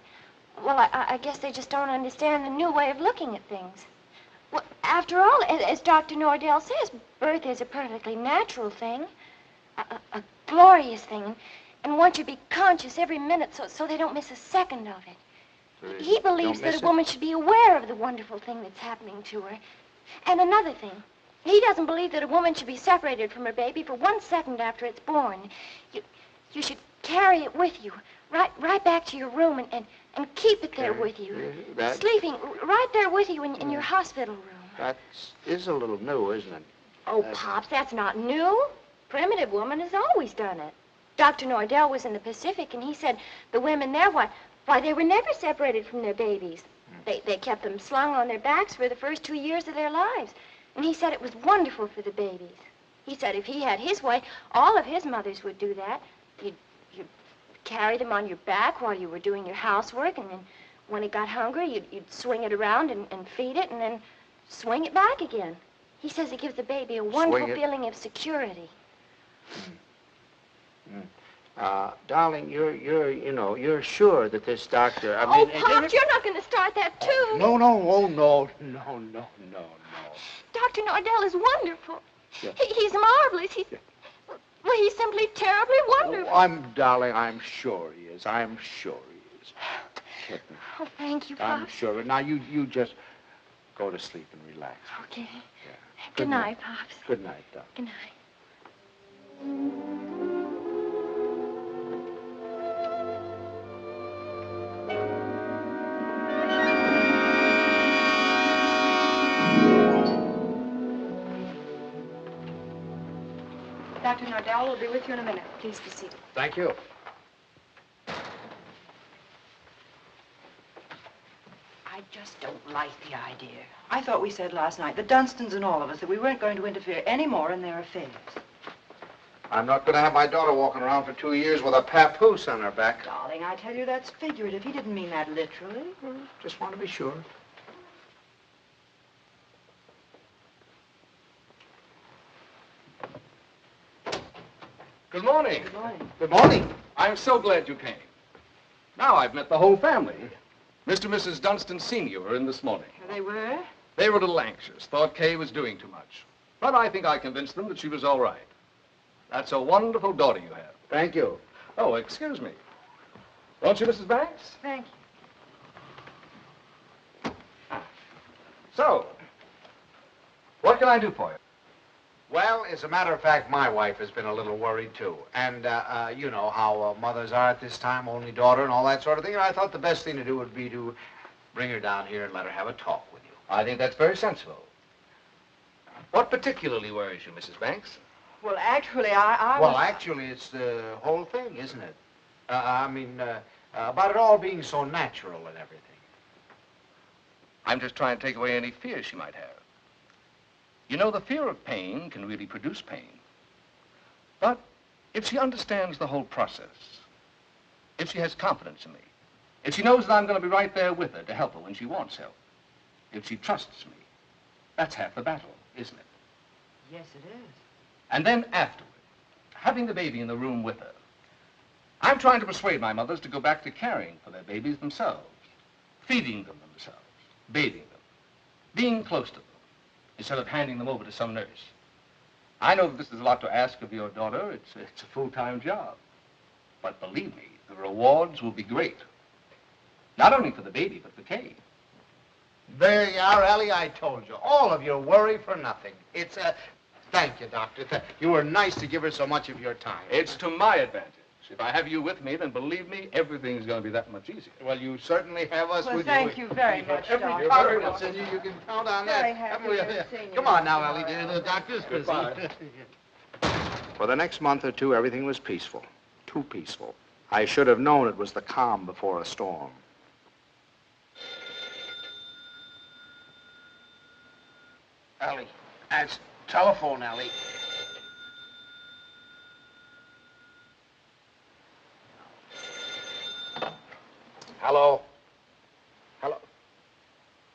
G: well, I guess they just don't understand the new way of looking at things. Well, after all, as Dr. Nordell says, birth is a perfectly natural thing, a glorious thing, and one should be conscious every minute so they don't miss a second of it. He believes that a woman should be aware of the wonderful thing that's happening to her. And another thing, he doesn't believe that a woman should be separated from her baby for 1 second after it's born. You should carry it with you, right back to your room and keep it there with you. Sleeping right there with you in your hospital room.
A: That is a little new, isn't it?
G: Oh, Pops, that's not new. Primitive woman has always done it. Dr. Nordell was in the Pacific, and he said the women there, why, they were never separated from their babies. They kept them slung on their backs for the first 2 years of their lives. And he said it was wonderful for the babies. He said if he had his way, all of his mothers would do that. You'd carry them on your back while you were doing your housework, and then when it got hungry, you'd swing it around and feed it, and then swing it back again. He says it gives the baby a wonderful feeling of security.
A: Darling, you're sure that this doctor,
G: Oh, Pops, you're not going to start that, too.
A: No.
G: Dr. Nordell is wonderful. Yeah. He's marvelous. Well, he's simply terribly wonderful.
A: Darling, I'm sure he is. I'm sure he is. Kitten.
G: Oh, thank you, Pops.
A: I'm sure. Now, you just go to sleep and relax.
G: Okay.
A: Yeah.
G: Good night, Pops.
A: Good night, Doc.
G: Good night.
B: Dr. Nordell will be with you in a minute. Please be seated.
A: Thank you.
B: I just don't like the idea. I thought we said last night, the Dunstans and all of us, that we weren't going to interfere any more in their affairs.
A: I'm not going to have my daughter walking around for 2 years with a papoose on her back.
B: Darling, I tell you, that's figurative. He didn't mean that literally.
A: Just want to be sure.
H: Good morning.
B: Good morning.
F: Good morning.
H: I'm so glad you came. Now I've met the whole family. Mr. and Mrs. Dunstan Sr. were in this morning.
B: They were?
H: They were a little anxious, thought Kay was doing too much. But I think I convinced them that she was all right. That's a wonderful daughter you have.
F: Thank you.
H: Oh, excuse me. Won't you, Mrs. Banks?
B: Thank you.
H: So, what can I do for you?
A: Well, as a matter of fact, my wife has been a little worried, too. And, you know how mothers are at this time, only daughter and all that sort of thing. And I thought the best thing to do would be to bring her down here and let her have a talk with you.
H: I think that's very sensible. What particularly worries you, Mrs. Banks?
B: Well, actually, I
A: Well,
B: was...
A: actually, it's the whole thing, isn't it? About it all being so natural and everything.
H: I'm just trying to take away any fears she might have. You know, the fear of pain can really produce pain. But if she understands the whole process, if she has confidence in me, if she knows that I'm going to be right there with her to help her when she wants help, if she trusts me, that's half the battle, isn't it?
B: Yes, it is.
H: And then afterward, having the baby in the room with her, I'm trying to persuade my mothers to go back to caring for their babies themselves, feeding them themselves, bathing them, being close to them, instead of handing them over to some nurse. I know that this is a lot to ask of your daughter. It's a full-time job. But believe me, the rewards will be great. Not only for the baby, but for Kay.
A: There you are, Ellie. I told you. All of your worry for nothing. It's a... Thank you, Doctor. You were nice to give her so much of your time.
H: It's to my advantage. If I have you with me, then believe me, everything's going to be that much easier.
A: Well, you certainly have us
B: Well,
A: with
B: thank
A: you.
B: you very much,
A: Every
B: Doctor.
A: confidence in you. You can count on
B: Very
A: that.
B: happy
A: Haven't we?
B: to have seen you,
A: Come on
B: Mr.
A: now, Ellie.
B: Morrell.
A: The doctor's busy.
H: Goodbye.
F: For the next month or two, everything was peaceful. Too peaceful. I should have known it was the calm before a storm. Ellie, that's telephone, Ellie. Hello? Hello?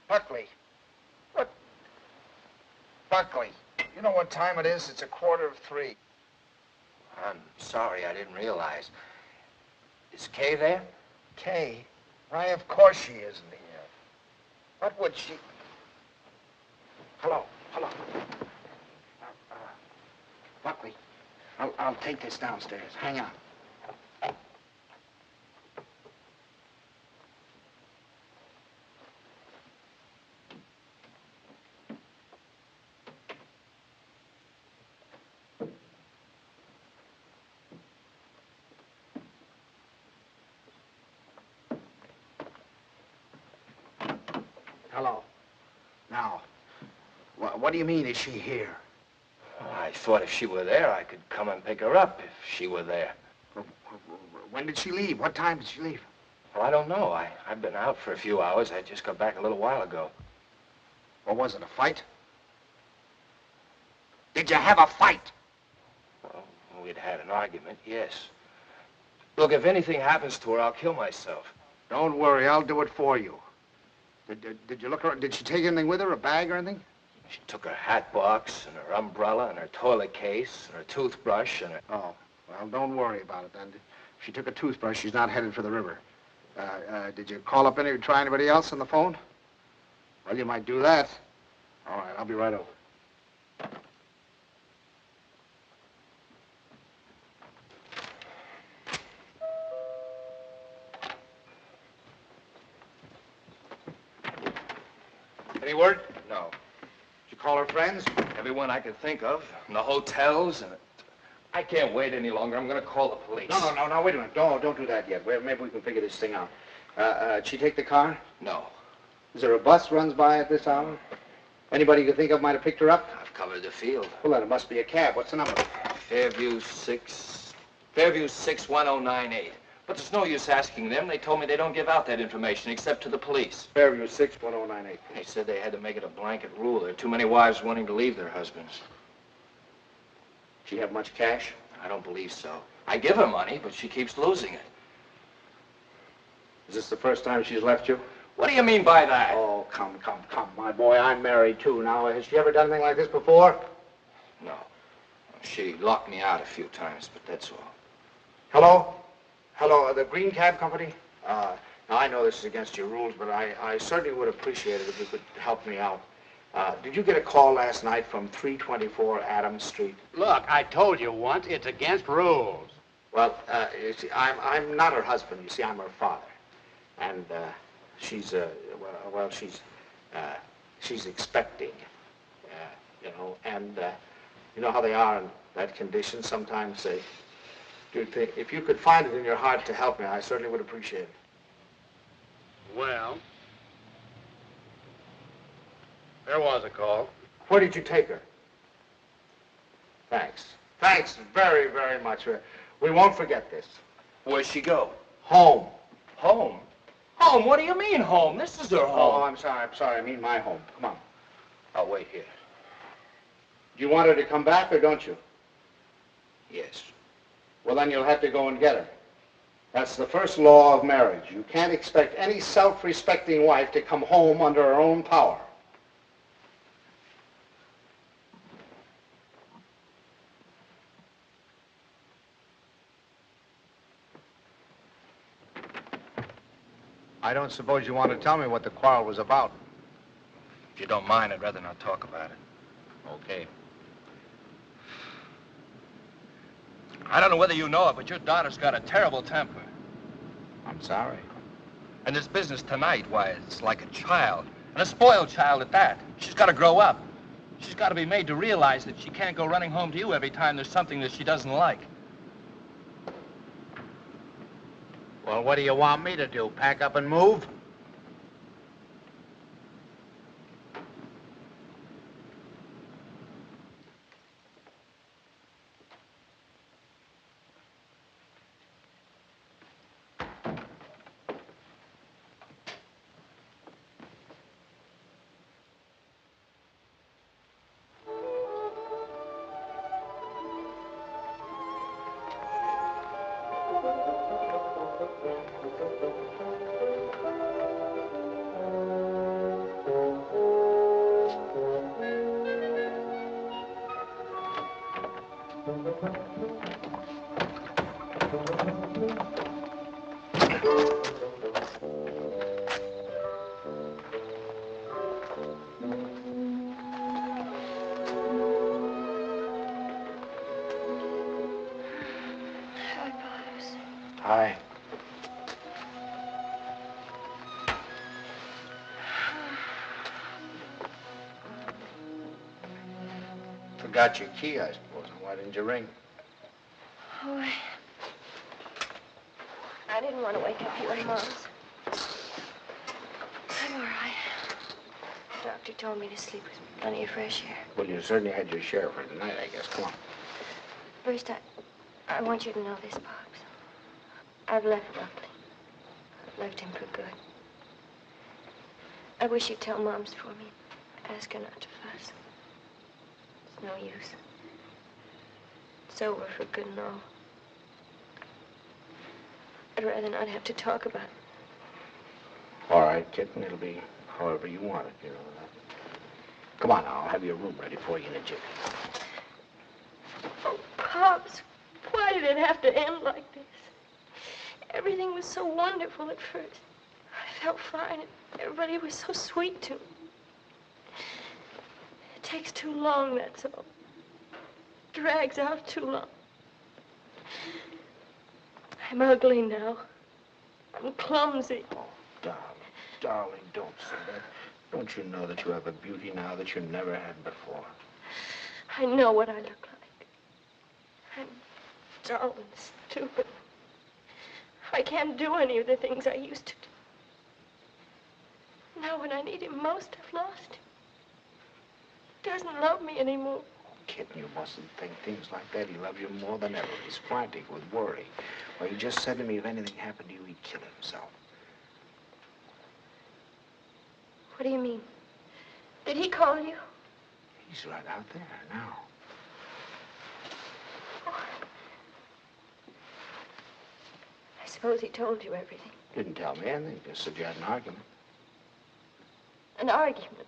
F: Buckley. What? Buckley, you know what time it is? It's 2:45. I'm sorry, I didn't realize. Is Kay there? Kay? Why, of course she isn't here. What would she... Hello, hello. Buckley, I'll take this downstairs. Hang on. Hello. Now, what do you mean, is she here?
I: Well, I thought if she were there, I could come and pick her up if she were there.
F: When did she leave? What time did she leave?
I: Well, I don't know. I've been out for a few hours. I just got back a little while ago.
F: Or was it a fight? Did you have a fight?
I: Well, we'd had an argument, yes. Look, if anything happens to her, I'll kill myself.
F: Don't worry, I'll do it for you. Did you look around? Did she take anything with her, a bag or anything?
I: She took her hat box and her umbrella and her toilet case and her toothbrush and her...
F: Oh, well, don't worry about it then. If she took a toothbrush, she's not headed for the river. Did you call up try anybody else on the phone? Well, you might do that. All right, I'll be right over.
I: Any word? No.
F: Did you call her friends?
I: Everyone I could think of, in the hotels, and... I can't wait any longer. I'm going to call the police.
F: No, wait a minute. Don't do that yet. Maybe we can figure this thing out. Did she take the car?
I: No.
F: Is there a bus runs by at this hour? Anybody you think of might have picked her up?
I: I've covered the field.
F: Well, then it must be a cab. What's the number?
I: Fairview 61098. But there's no use asking them. They told me they don't give out that information except to the police.
F: Fairview 61098.
I: They said they had to make it a blanket rule. There are too many wives wanting to leave their husbands.
F: She have much cash?
I: I don't believe so. I give her money, but she keeps losing it.
F: Is this the first time she's left you?
I: What do you mean by that?
F: Oh, come, my boy. I'm married, too. Now, has she ever done anything like this before?
I: No. She locked me out a few times, but that's all.
F: Hello? Hello, the Green Cab Company? Now, I know this is against your rules, but I certainly would appreciate it if you could help me out. Did you get a call last night from 324 Adams Street?
J: Look, I told you once, it's against rules.
F: Well, you see, I'm not her husband. You see, I'm her father. And she's, she's expecting, you know, and you know how they are in that condition. Sometimes they do think, if you could find it in your heart to help me, I certainly would appreciate it.
J: Well, there was a call.
F: Where did you take her? Thanks. Thanks very, very much. We won't forget this.
I: Where'd she go?
F: Home.
I: Home? Home? What do you mean home? This is her
F: Oh,
I: home.
F: I'm sorry. I mean my home. Come on.
I: I'll wait here.
F: Do you want her to come back or don't you?
I: Yes.
F: Well, then you'll have to go and get her. That's the first law of marriage. You can't expect any self-respecting wife to come home under her own power. I don't suppose you want to tell me what the quarrel was about.
I: If you don't mind, I'd rather not talk about it.
F: Okay.
H: I don't know whether you know it, but your daughter's got a terrible temper.
F: I'm sorry.
H: And this business tonight, why, it's like a child. And a spoiled child at that. She's got to grow up. She's got to be made to realize that she can't go running home to you every time there's something that she doesn't like.
F: Well, what do you want me to do? Pack up and move?
G: Hi, Pops.
F: Hi. Forgot your key, I suppose. Why didn't you ring?
G: Oh, I didn't want to wake up you and Mom's. I'm all right. The doctor told me to sleep with plenty of fresh air.
F: Well, you certainly had your share for tonight, I guess. Come on.
G: First, I want you to know this, Pops. I've left Buckley. I've left him for good. I wish you'd tell Mom's for me. Ask her not to fuss. It's no use. It's over for good and all. I'd rather not have to talk about it.
F: All right, kitten. It'll be however you want it, you know. Come on now. I'll have your room ready for you in a jiffy.
G: Oh, Pops, why did it have to end like this? Everything was so wonderful at first. I felt fine, and everybody was so sweet to me. It takes too long, that's all. It drags out too long. I'm ugly now. I'm clumsy.
F: Oh, darling, don't say that. Don't you know that you have a beauty now that you never had before?
G: I know what I look like. I'm dull and stupid. I can't do any of the things I used to do. Now when I need him most, I've lost him. He doesn't love me anymore.
F: Kitten, you mustn't think things like that. He loves you more than ever. He's frantic with worry. Well, he just said to me if anything happened to you, he'd kill himself.
G: What do you mean? Did he call you?
F: He's right out there now.
G: I suppose he told you everything.
F: Didn't tell me anything. Just said you had an argument.
G: An argument?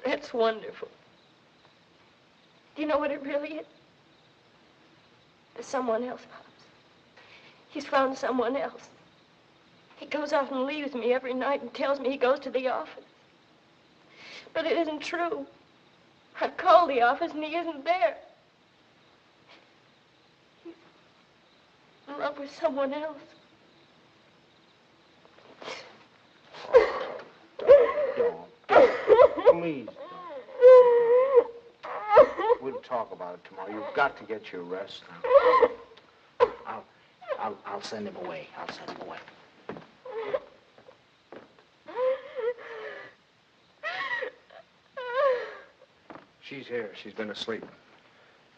G: That's wonderful. Do you know what it really is? There's someone else, Pops. He's found someone else. He goes out and leaves me every night and tells me he goes to the office. But it isn't true. I've called the office and he isn't there. He's in love with someone else.
F: Please. We'll talk about it tomorrow. You've got to get your rest now. I'll send him away. I'll send him away. She's here. She's been asleep.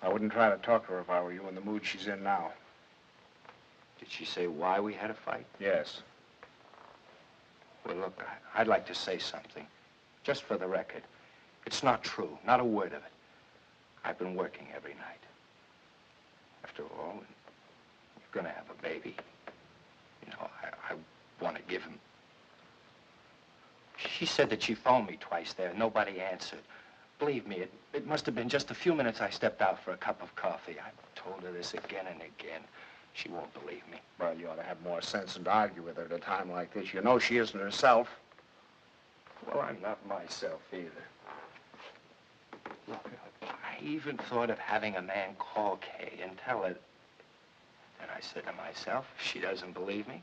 F: I wouldn't try to talk to her if I were you in the mood she's in now.
I: Did she say why we had a fight?
F: Yes.
I: Well, look, I'd like to say something. Just for the record. It's not true. Not a word of it. I've been working every night. After all, you're going to have a baby. You know, I want to give him. She said that she phoned me twice there. Nobody answered. Believe me, it must have been just a few minutes I stepped out for a cup of coffee. I've told her this again and again. She won't believe me.
F: Well, you ought to have more sense than to argue with her at a time like this. You know she isn't herself.
I: Well, I'm not myself either. Look, I even thought of having a man call Kay and tell her. And I said to myself, if she doesn't believe me,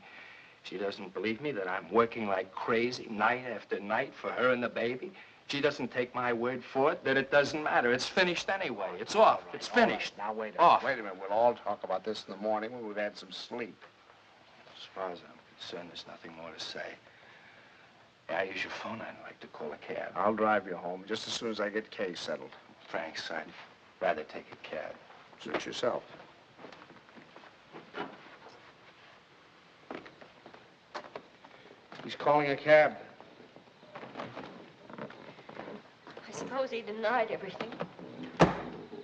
I: she doesn't believe me that I'm working like crazy night after night for her and the baby. She doesn't take my word for it, then it doesn't matter. It's finished anyway. It's off. Right, it's finished.
F: Right. Now, wait a minute.
I: Off.
F: Wait a minute. We'll all talk about this in the morning when we've had some sleep.
I: As far as I'm concerned, there's nothing more to say. Yeah, use your phone. I'd like to call a cab.
F: I'll drive you home just as soon as I get Kay settled.
I: Thanks. I'd rather take a cab.
F: Suit yourself. He's calling a cab.
G: I suppose he denied everything.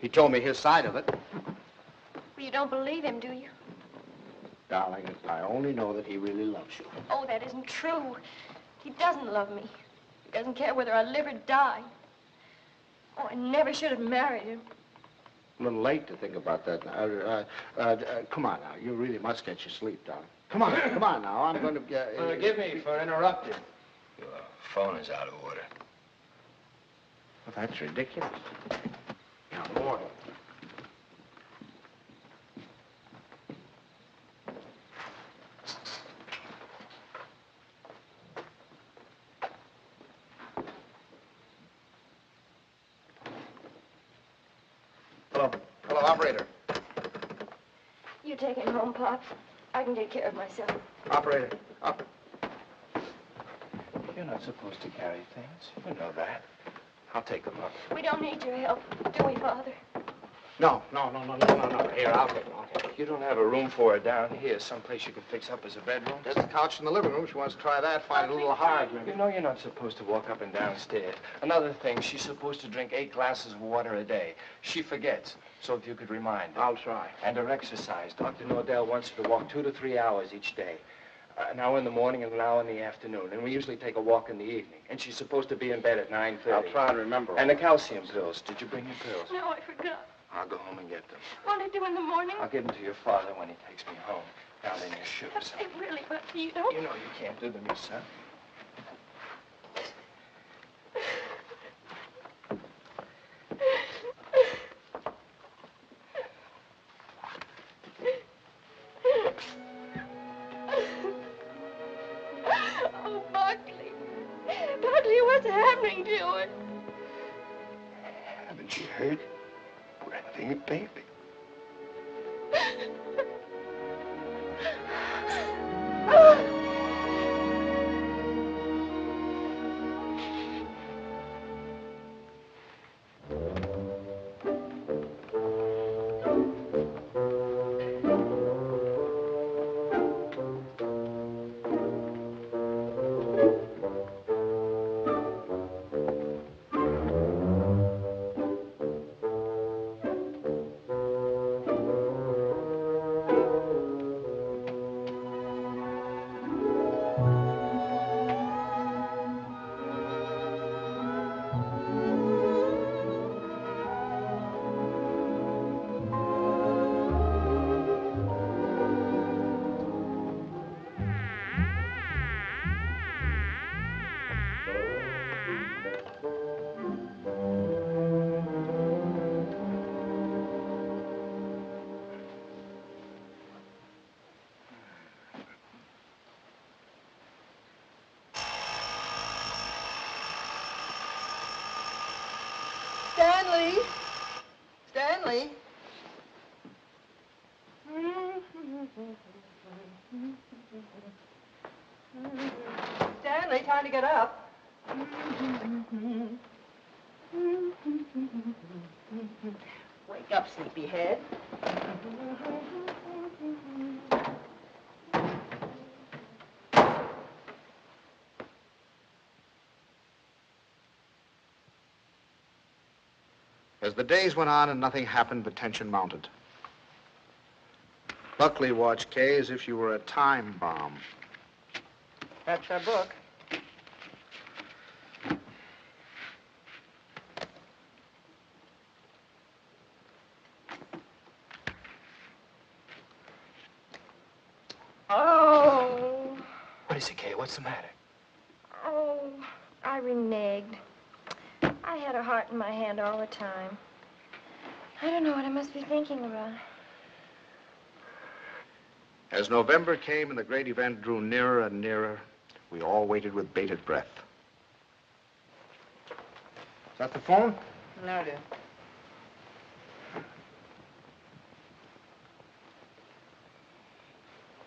F: He told me his side of it.
G: Well, you don't believe him, do you?
F: Darling, I only know that he really loves you.
G: Oh, that isn't true. He doesn't love me. He doesn't care whether I live or die. Oh, I never should have married him.
F: A little late to think about that now. Come on now. You really must get your sleep, darling. Come on now. I'm going to get...
I: Forgive me for interrupting. Your phone is out of order.
F: Well, that's ridiculous. Now, Lord. Hello, operator.
G: You take him home, Pops. I can take care of myself.
F: Operator, up.
I: You're not supposed to carry things. You know that. I'll take them up.
G: We don't need your help, do we, Father?
F: No. Here, I'll take them.
I: You don't have a room for her down here, someplace you can fix up as a bedroom?
F: There's a couch in the living room. She wants to try that. Find it a little hard, maybe.
I: You know you're not supposed to walk up and down stairs. Another thing, she's supposed to drink 8 glasses of water a day. She forgets. So if you could remind her.
F: I'll try.
I: And her exercise. Dr. Nordell wants her to walk 2 to 3 hours each day. An hour in the morning and an hour in the afternoon. And we usually take a walk in the evening. And she's supposed to be in bed at 9:30.
F: I'll try and remember.
I: And the calcium pills. Did you bring your pills?
G: No, I forgot.
I: I'll go home and get them.
G: What'll I do in the morning?
I: I'll give them to your father when he takes me home. Down in your shoes.
G: They really, but you don't...
I: You know you can't do them yourself.
G: Oh, Buckley. Buckley, what's happening to her?
I: Haven't you heard? We're having a baby.
B: Stanley. Stanley, time to get up. Wake up, sleepyhead.
F: As the days went on and nothing happened, the tension mounted. Buckley watched Kay as if she were a time bomb.
B: That's our book.
G: Oh.
I: What is it, Kay? What's the matter?
G: Oh, I reneged. I had a heart in my hand all the time. I don't know what I must be thinking about.
F: As November came and the great event drew nearer and nearer, we all waited with bated breath. Is that the phone?
B: No, dear.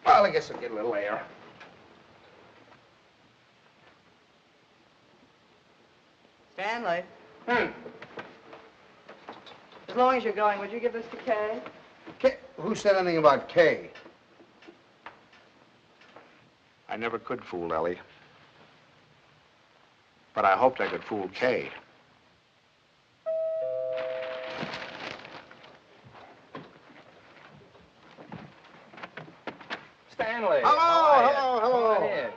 F: Well, I guess I'll get a little air.
B: Stanley. As long as you're going, would you give this to Kay?
F: Kay? Who said anything about Kay? I never could fool Ellie. But I hoped I could fool Kay.
I: Stanley.
F: Hello.
I: Come on in.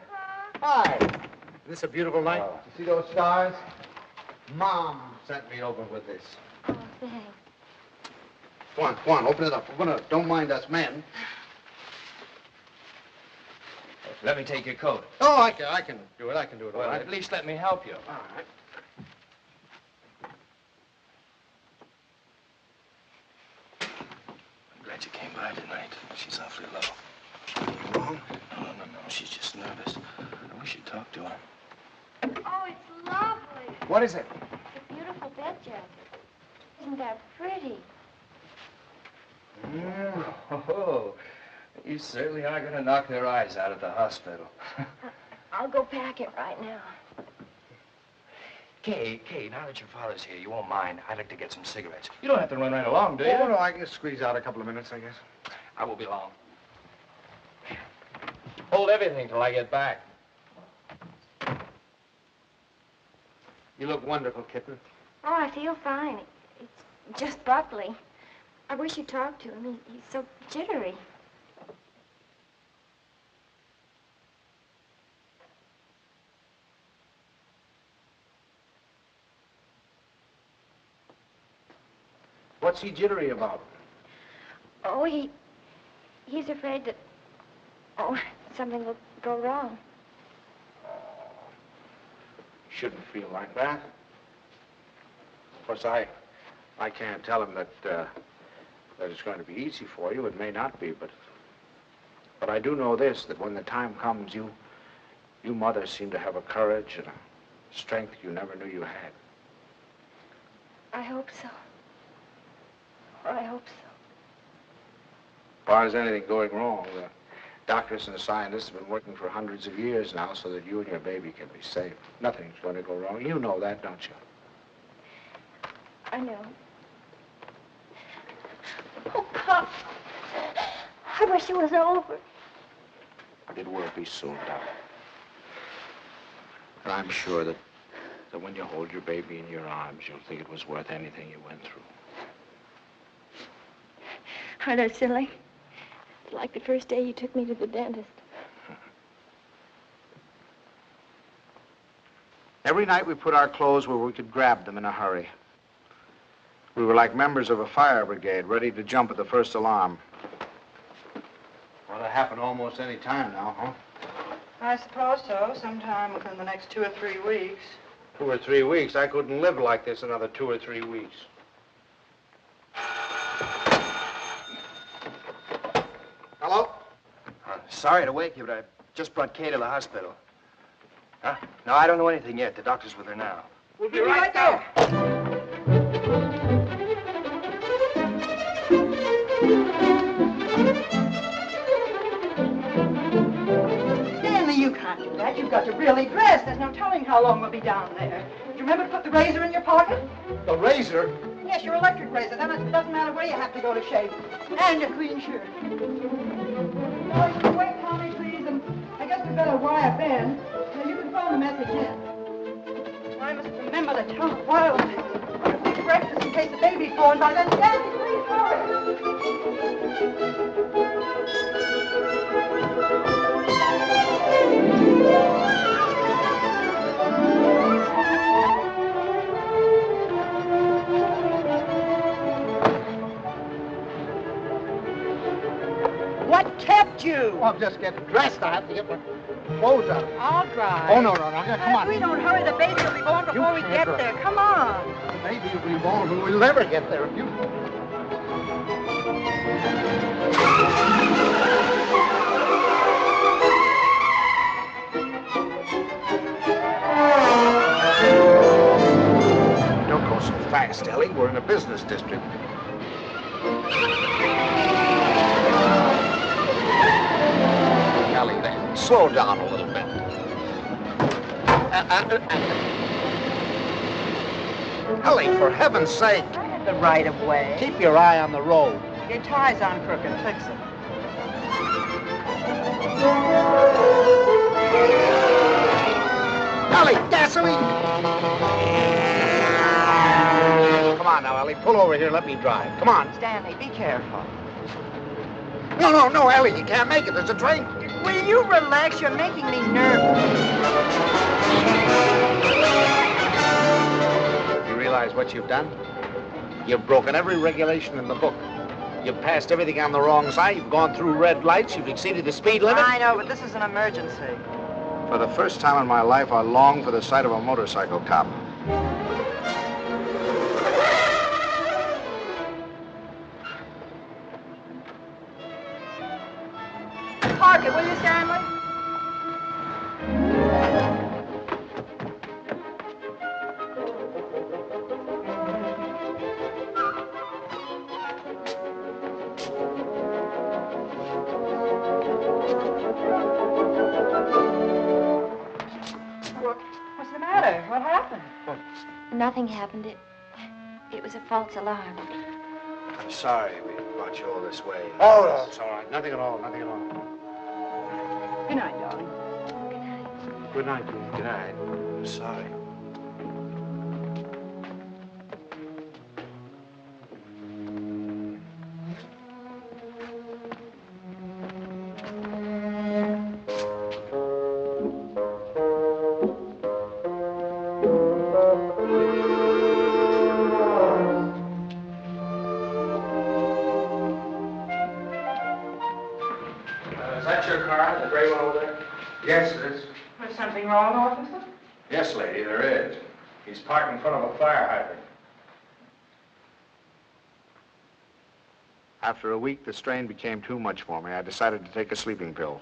F: Hi. Isn't this a beautiful night? You see those stars? Mom sent me over with this.
G: Oh, thanks.
F: Come on, open it up. Don't mind us men.
I: Let me take your coat.
F: Oh, I can do it. I can do it all
I: Well,
F: right.
I: at least let me help you.
F: All right.
I: I'm glad you came by tonight. She's awfully low.
F: Wrong?
I: No. She's just nervous. I wish you'd talk to her.
G: Oh, it's lovely.
F: What is it?
G: It's a beautiful bed jacket. Isn't that pretty?
I: Oh, you certainly are going to knock their eyes out at the hospital.
G: I'll go pack it right now.
I: Kay, now that your father's here, you won't mind. I'd like to get some cigarettes. You don't have to run right along, do you?
F: Oh, no, I can squeeze out a couple of minutes, I guess.
I: I won't be long. Hold everything till I get back.
F: You look wonderful, kitten.
G: Oh, I feel fine. It's just Buckley. I wish you'd talk to him. He's so jittery.
F: What's he jittery about?
G: Oh, he's afraid that, something will go wrong.
F: Shouldn't feel like that. Of course, I can't tell him that it's going to be easy for you. It may not be, but I do know this, that when the time comes, you mothers seem to have a courage and a strength you never knew you had.
G: I hope so. Oh, I hope so.
F: As far as anything going wrong, the doctors and the scientists have been working for hundreds of years now so that you and your baby can be safe. Nothing's going to go wrong. You know that, don't you?
G: I know. Oh, Pop. I wish it was over.
F: It will be soon, darling. And I'm sure that when you hold your baby in your arms, you'll think it was worth anything you went through.
G: Aren't I silly? Like the first day you took me to the dentist.
F: Every night we put our clothes where we could grab them in a hurry. We were like members of a fire brigade, ready to jump at the first alarm. Well, it'll happen almost any time now, huh?
B: I suppose so. Sometime within the next 2 or 3 weeks.
F: 2 or 3 weeks? I couldn't live like this another 2 or 3 weeks. Hello?
I: Sorry to wake you, but I just brought Kay to the hospital. Huh? No, I don't know anything yet. The doctor's with her now.
F: We'll be right there.
B: Stanley, you can't do that. You've got to really dress. There's no telling how long we'll be down there. Do you remember to put the razor in your pocket?
F: The razor?
B: Yes, your electric razor. Then it doesn't matter where you have to go to shave. And a clean shirt. Oh, you can wait, Tommy, please, and I guess we'd better wire Ben. So you can phone the message in. I must remember to tell the wireless. Big breakfast in case the baby's born by then. Stanley, please hurry. What kept you?
F: Oh, I'm just getting dressed. I have to get my clothes on.
B: I'll drive.
F: Oh, no. Come on.
B: If we don't hurry, the baby will be born before we
F: can't
B: get
F: drive.
B: there. Come on.
F: The baby will be born, but we'll never get there if you... Don't go so fast, Ellie. We're in a business district. Ellie, then, slow down a little bit. Ellie, for heaven's sake.
B: I had the right of way.
F: Keep your eye on the road.
B: Your tie's on crooked. Fix it.
F: Ellie, gasoline! Come on now, Ellie. Pull over here. Let me drive. Come on.
B: Stanley, be careful.
F: No, Ellie. You can't make it. There's a train.
B: Will you relax? You're making me nervous.
F: You realize what you've done? You've broken every regulation in the book. You've passed everything on the wrong side. You've gone through red lights. You've exceeded the speed limit.
B: I know, but this is an emergency.
F: For the first time in my life, I long for the sight of a motorcycle cop.
B: Park it, will you, Stanley? What's the matter? What happened?
G: Nothing happened. It was a false alarm.
F: I'm sorry we brought you all this way. Oh, no, it's all right. Nothing at all.
B: Good night, darling.
F: Good night, please. Good night. I'm sorry.
H: Is that your car, the gray one over there?
F: Yes, it is.
B: There's something wrong, officer?
H: Yes, lady, there is. He's parked in front of a fire hydrant.
F: After a week, the strain became too much for me. I decided to take a sleeping pill.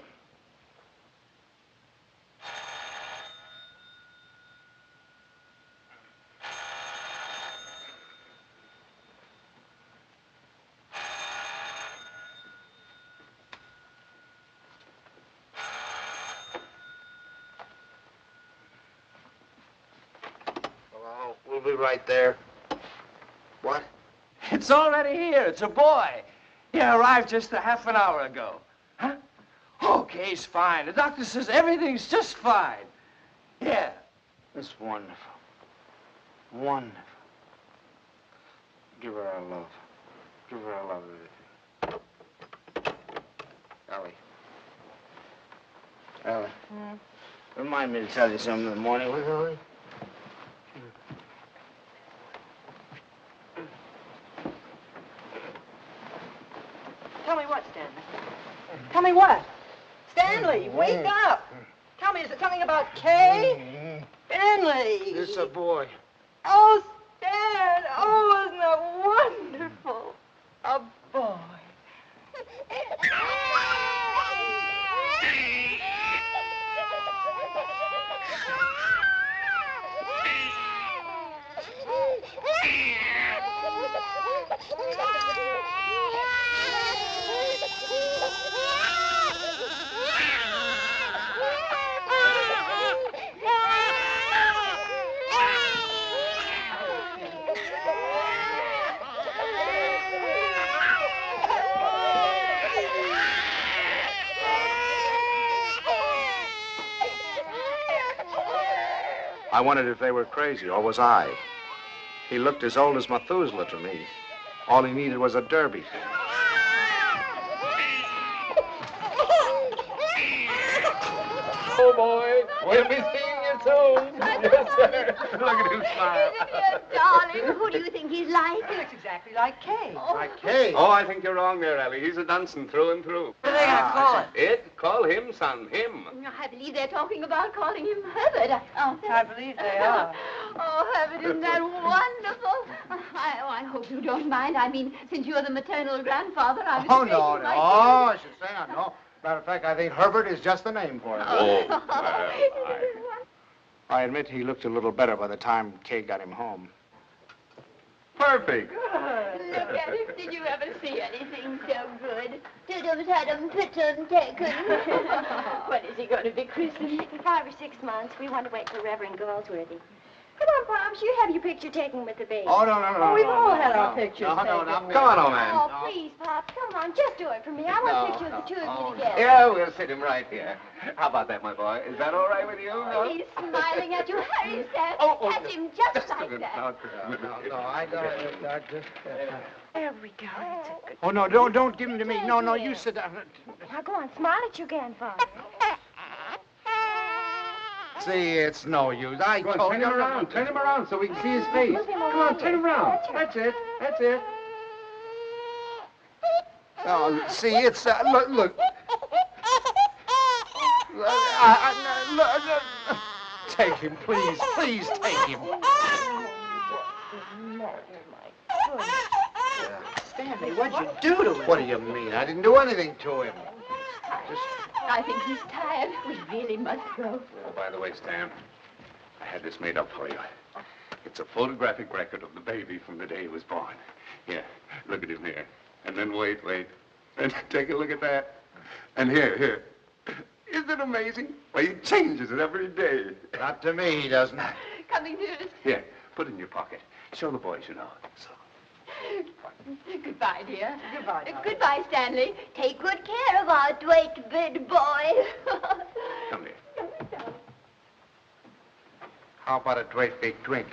F: Hello, we'll be right there. What?
K: It's already here. It's a boy. He arrived just a half an hour ago. Huh? Okay, he's fine. The doctor says everything's just fine. Yeah.
F: It's wonderful. Wonderful. Give her our love. Give her our love, everything. Ellie. Remind me to tell you something in the morning, will you, Ellie?
B: Tell me what, Stanley? Tell me what? Stanley, wake up! Tell me, is it something about Kay? Stanley!
F: It's a boy.
B: Oh, Stan! Oh, isn't that wonderful? A boy.
A: I wondered if they were crazy, or was I? He looked as old as Methuselah to me. All he needed was a derby.
E: Oh, boy, we'll be seeing you soon. Yes, sir. Look at him smile.
D: Isn't he a darling? Who do you think he's like?
B: He looks exactly like Kay.
F: Like Kay.
E: Oh, I think you're wrong there, Ellie. He's a Dunson through and through.
B: What are they going to call it?
E: It? Call him, son, him.
D: I believe they're talking about calling him Herbert. Oh,
B: I believe they are.
D: Oh, Herbert, isn't that wonderful? I hope you don't mind. I mean, since you're the maternal grandfather, I was
F: Oh,
D: thinking
F: no, no.
D: like-
F: Oh, I should say no. Matter of fact, I think Herbert is just the name for him.
E: Oh, well,
F: I admit he looked a little better by the time Kay got him home.
E: perfect.
D: Look at him. Did you ever see anything so good? Tudum, tudum, pitum, taken. When is he going to be christened?
G: In 5 or 6 months, we want to wait for Reverend Galsworthy. Come on, Pops, you have your picture taken with the baby.
F: Oh, no, no, no.
B: Oh, we've
F: no,
B: all
F: no,
B: had
F: no,
B: our pictures
F: no, no,
B: taken.
F: not me.
E: Come on, old man.
G: Oh, please, Pops, come on, just do it for me. I want a picture of the two of you together.
E: Yeah, we'll sit him right here. How about that, my boy? Is that all right with you? No?
D: He's smiling at you. Hurry, Seth.
E: Oh,
D: Catch him just
E: a
D: like
E: minute.
D: that.
F: No, I just...
G: There we go. That's a good...
F: Oh, no, don't give him to me. No, you sit down.
G: Now go on, smile at your grandfather.
F: See, it's no use. I
E: Go on,
F: told
E: turn
F: you.
E: him around so we can see his face.
G: Move him
E: Come
G: over
E: on, turn him
G: here.
E: around.
G: That's right.
E: That's it.
F: Oh, see, it's... look. Take him, please. Please take him.
B: Stanley, what'd you do to him?
F: What do you mean? I didn't do anything to him. Just...
D: I think he's tired. We really must go.
E: Oh, by the way, Stan, I had this made up for you. It's a photographic record of the baby from the day he was born. Here, look at him here. And then wait. And take a look at that. And here. Isn't it amazing? Well, he changes it every day.
F: Not to me, he doesn't.
D: Coming to us.
E: Here, put it in your pocket. Show the boys you know. So.
D: Goodbye, dear.
B: Goodbye, darling.
D: Goodbye, Stanley. Take good care of our Dwight big boy.
E: Come here.
F: How about a great big drink?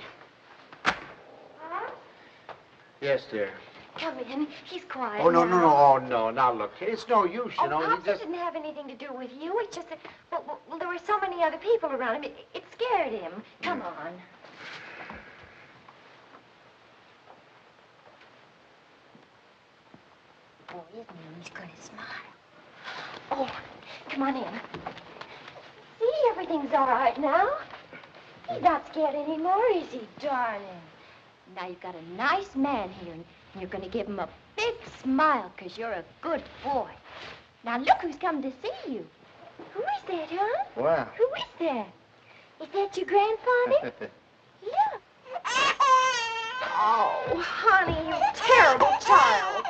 F: Yes, dear.
G: Come in. He's quiet
F: Oh, no.
G: now.
F: Oh, no. Now, look, it's no use, you know.
G: Pops,
F: He just...
G: it didn't have anything to do with you. It's just that, well, there were so many other people around him. It scared him. Come on. Oh, isn't he going to smile? Oh, come on in. See, everything's all right now. He's not scared anymore, is he, darling? Now you've got a nice man here, and you're going to give him a big smile because you're a good boy. Now look who's come to see you. Who is that, huh?
F: Well.
G: Who is that? Is that your grandfather? Look. Oh, honey, you terrible child.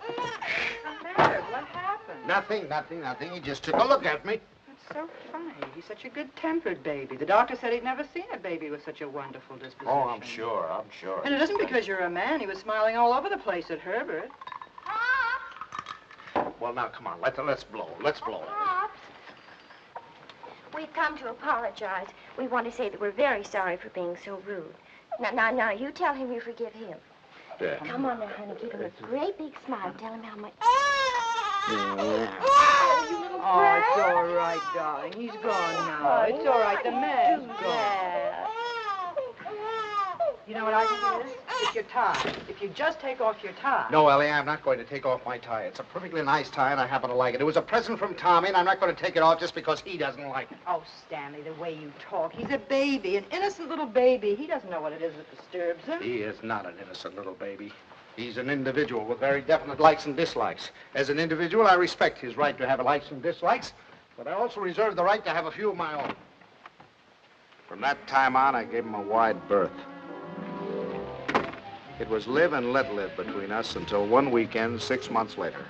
B: What's the matter? What happened?
F: Nothing. He just took a look at me.
B: That's so funny. He's such a good-tempered baby. The doctor said he'd never seen a baby with such a wonderful disposition.
F: Oh, I'm sure.
B: And it isn't because you're a man. He was smiling all over the place at Herbert.
F: Well, now, come on. Let's blow. Let's blow.
G: Pops, we've come to apologize. We want to say that we're very sorry for being so rude. Now, you tell him you forgive him.
E: Yeah.
G: Come on now, honey. Give him a great big smile. Tell him how much...
B: Oh, it's all right, darling. He's gone now. It's all right. The man's gone. You know what I think it is? It's your tie. If you just take off your tie.
F: No, Ellie, I'm not going to take off my tie. It's a perfectly nice tie, and I happen to like it. It was a present from Tommy, and I'm not going to take it off just because he doesn't like it.
B: Oh, Stanley, the way you talk. He's a baby, an innocent little baby. He doesn't know what it is that disturbs him.
F: He is not an innocent little baby. He's an individual with very definite likes and dislikes. As an individual, I respect his right to have likes and dislikes, but I also reserve the right to have a few of my own. From that time on, I gave him a wide berth. It was live and let live between us until one weekend 6 months later.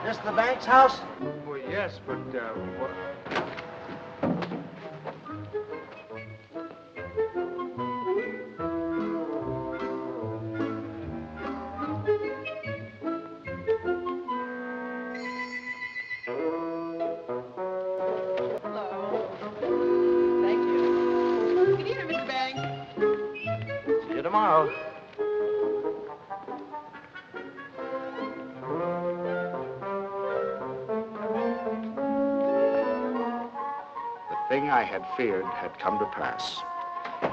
F: This the bank's house?
E: Well, yes, but, what...
A: tomorrow. The thing I had feared had come to pass.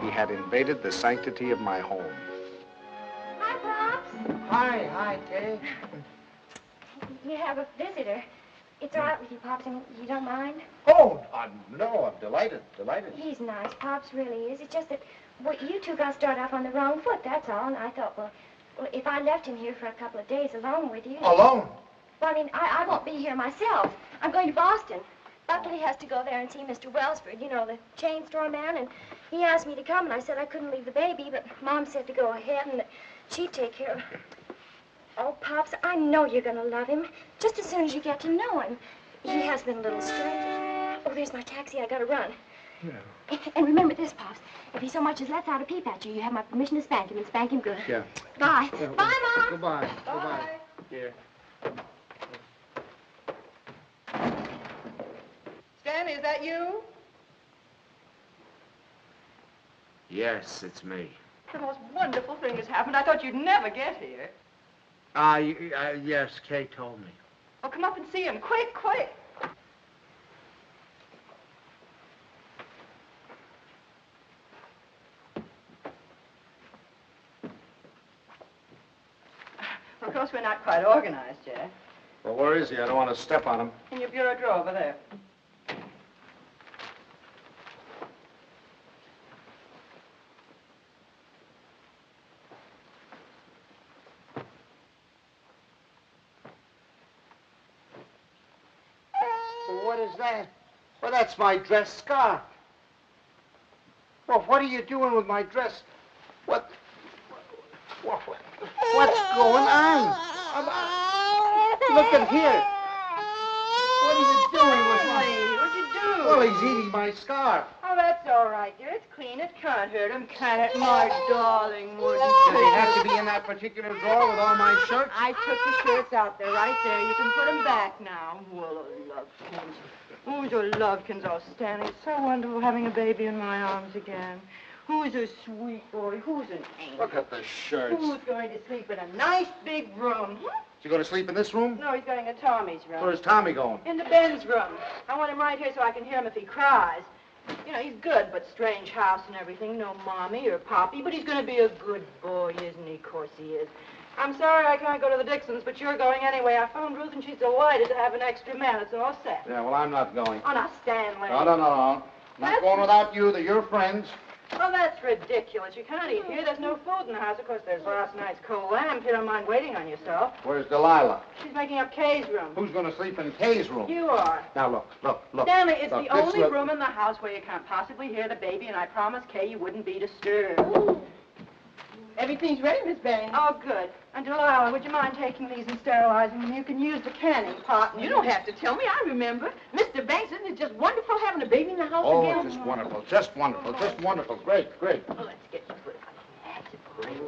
A: He had invaded the sanctity of my home.
G: Hi, Pops.
F: Hi, Kay.
G: You have a visitor. It's all right with you, Pops, and you don't mind?
F: Oh, no, I'm delighted.
G: He's nice, Pops really is. It's just that, well, you two got started off on the wrong foot, that's all. And I thought, well, if I left him here for a couple of days alone with you...
F: Alone?
G: Well, I mean, I won't be here myself. I'm going to Boston. Buckley has to go there and see Mr. Wellsford, you know, the chain store man, and he asked me to come, and I said I couldn't leave the baby, but Mom said to go ahead and that she'd take care of him. Oh, Pops, I know you're going to love him, just as soon as you get to know him. He has been a little strange. Oh, there's my taxi. I got to run.
F: Yeah.
G: And remember this, Pops. If he so much as lets out a peep at you, you have my permission to spank him, and spank him good.
F: Yeah.
G: Bye.
F: Yeah,
G: Bye, Mom.
F: Goodbye.
B: Bye.
F: Dear.
B: Stanley, is that you?
A: Yes, it's me.
B: The most wonderful thing has happened. I thought you'd never get here.
A: Yes, Kay told me.
B: Oh, come up and see him. Quick, quick. Of course, we're not quite organized yet.
F: Well, where is he? I don't want to step on him.
B: In your bureau drawer over there.
F: What is that? Well, that's my dress scarf. Well, what are you doing with my dress? What's going on? Look at here. What are you doing with my...
B: Stanley, what'd you do?
F: Well, he's eating my scarf.
B: Oh, that's all right, dear. It's clean. It can't hurt him, can it? My darling, wouldn't
F: Does he have to be in that particular drawer with all my shirts?
B: I took the shirts out there, right there. You can put them back now. Well, Lovekins. Who's your Lovekins? Oh, Stanley, it's so wonderful having a baby in my arms again. Who's a sweet boy? Who's an angel?
F: Look at the shirts.
B: Who's going to sleep in a nice big room?
F: Is he going to sleep in this room?
B: No, he's going in Tommy's room.
F: Where's Tommy going?
B: Into Ben's room. I want him right here so I can hear him if he cries. You know, he's good, but strange house and everything. No mommy or poppy, but he's going to be a good boy, isn't he? Of course he is. I'm sorry I can't go to the Dixons, but you're going anyway. I phoned Ruth, and she's delighted to have an extra man. It's all set.
F: Yeah, well, I'm not going.
B: Oh, now, Stanley.
F: No. Not going without you. They're your friends.
B: Oh, that's ridiculous. You can't eat here. There's no food in the house. Of course, there's last night's cold lamb. If you don't mind waiting on yourself.
F: Where's Delilah?
B: She's making up Kay's room.
F: Who's going to sleep in Kay's room?
B: You are.
F: Now, look.
B: Stanley, it's
F: Look,
B: the only
F: look.
B: room in the house where you can't possibly hear the baby, and I promised Kay you wouldn't be disturbed.
C: Everything's ready, Miss Bain.
B: Oh, good. And Delilah, would you mind taking these and sterilizing them? You can use the canning pot.
C: You don't have to tell me. I remember. Mr. Banks, isn't it just wonderful having a baby in the house
F: Oh,
C: again?
F: just wonderful. Just wonderful. Great.
C: Oh, let's get you put it on. That's great.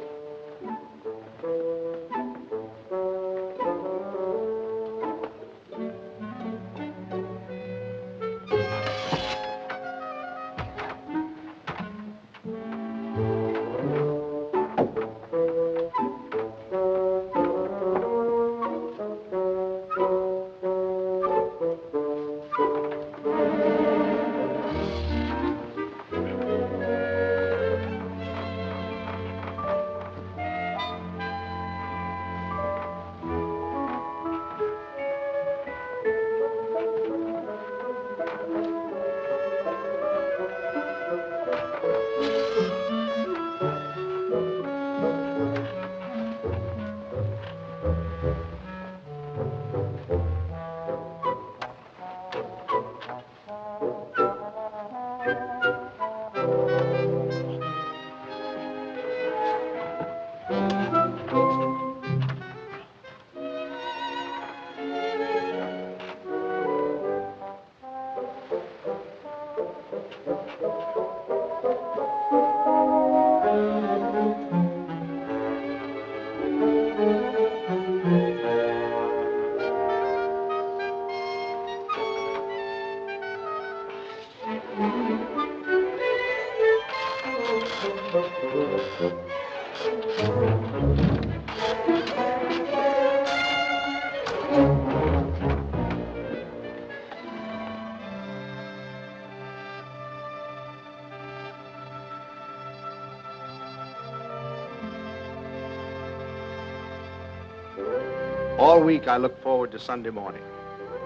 A: All week I look forward to Sunday morning.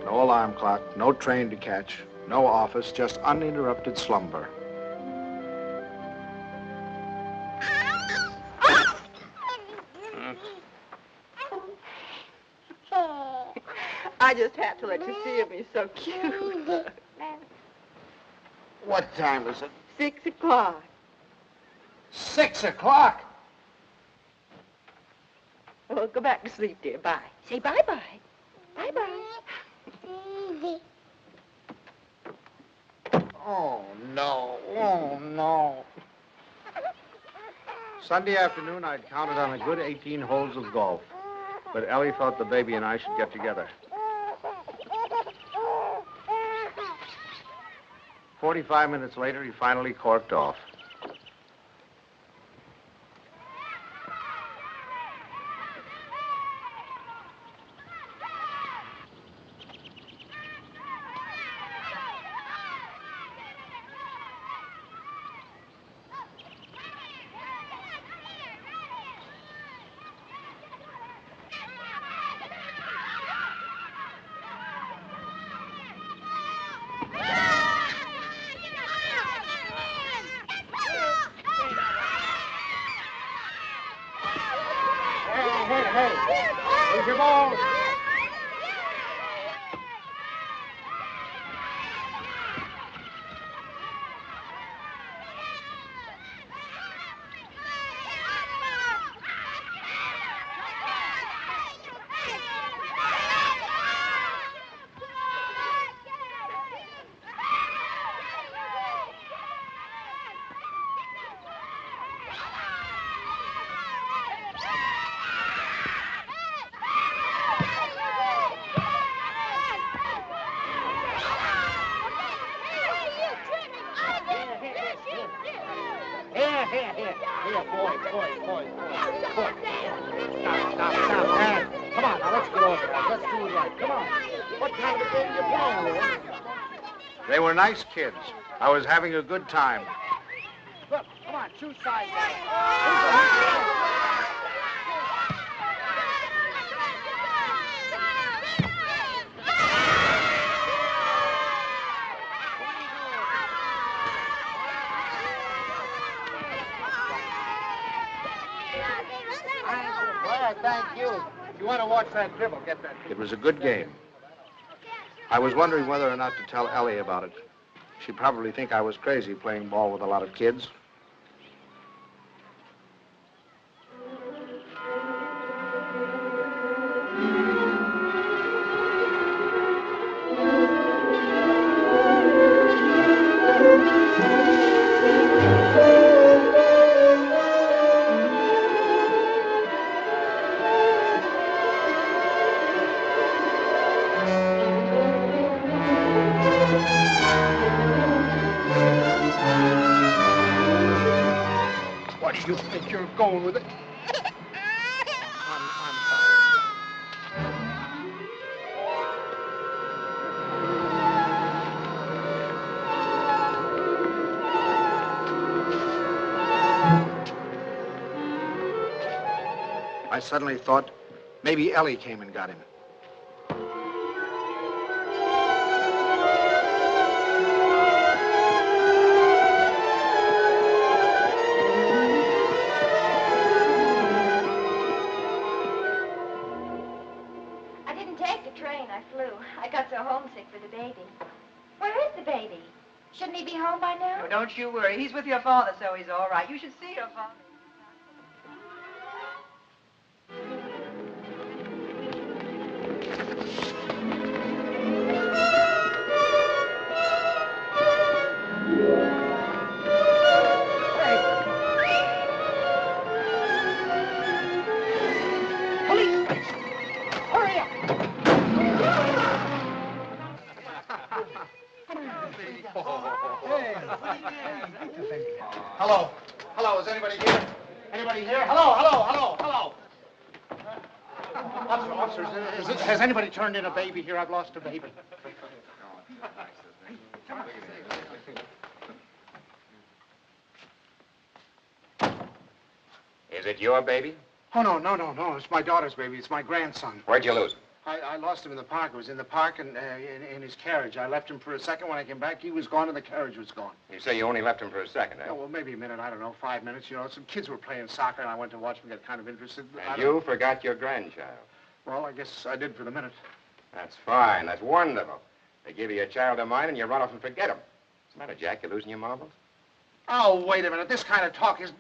A: No alarm clock, no train to catch, no office, just uninterrupted slumber.
C: I just had to let you see him. He's so cute.
F: What time is it?
C: 6 o'clock.
F: 6 o'clock?
C: Well, go back to sleep, dear. Bye. Say bye-bye. Bye-bye.
F: Oh, no. Oh, no.
A: Sunday afternoon, I'd counted on a good 18 holes of golf. But Ellie thought the baby and I should get together. 45 minutes later, he finally corked off.
F: Here's your ball. Here, boys. Stop, man. Come on, now, let's get over it. Let's do it right. Come on. What kind of a game you playing, Lou?
A: They were nice kids. I was having a good time.
F: Look, come on, choose sides. Thank you. If you want to watch that dribble, get that.
A: It was a good game. I was wondering whether or not to tell Ellie about it. She'd probably think I was crazy playing ball with a lot of kids.
F: What do you think you're going with it? I'm sorry.
A: I suddenly thought maybe Ellie came and got him.
G: I didn't take the train. I flew. I got so homesick for the baby. Where is the baby? Shouldn't he be home by now?
B: Oh, don't you worry. He's with your father, so he's all right. You should see your father.
F: Hello. Hello, is anybody here? Anybody here? Hello, hello, hello, hello. Officers, has anybody turned in a baby here? I've lost a baby.
J: Is it your baby?
F: Oh, no. It's my daughter's baby. It's my grandson.
J: Where'd you lose him?
F: I lost him in the park. It was in the park and in his carriage. I left him for a second. When I came back, he was gone and the carriage was gone.
J: You say you only left him for a second, eh?
F: Oh, well, maybe a minute. I don't know, 5 minutes. You know, some kids were playing soccer, and I went to watch them get kind of interested.
J: And you forgot your grandchild.
F: Well, I guess I did for the minute.
J: That's fine. That's wonderful. They give you a child of mine and you run off and forget him. What's the matter, Jack? You losing your marbles?
F: Oh, wait a minute. This kind of talk is...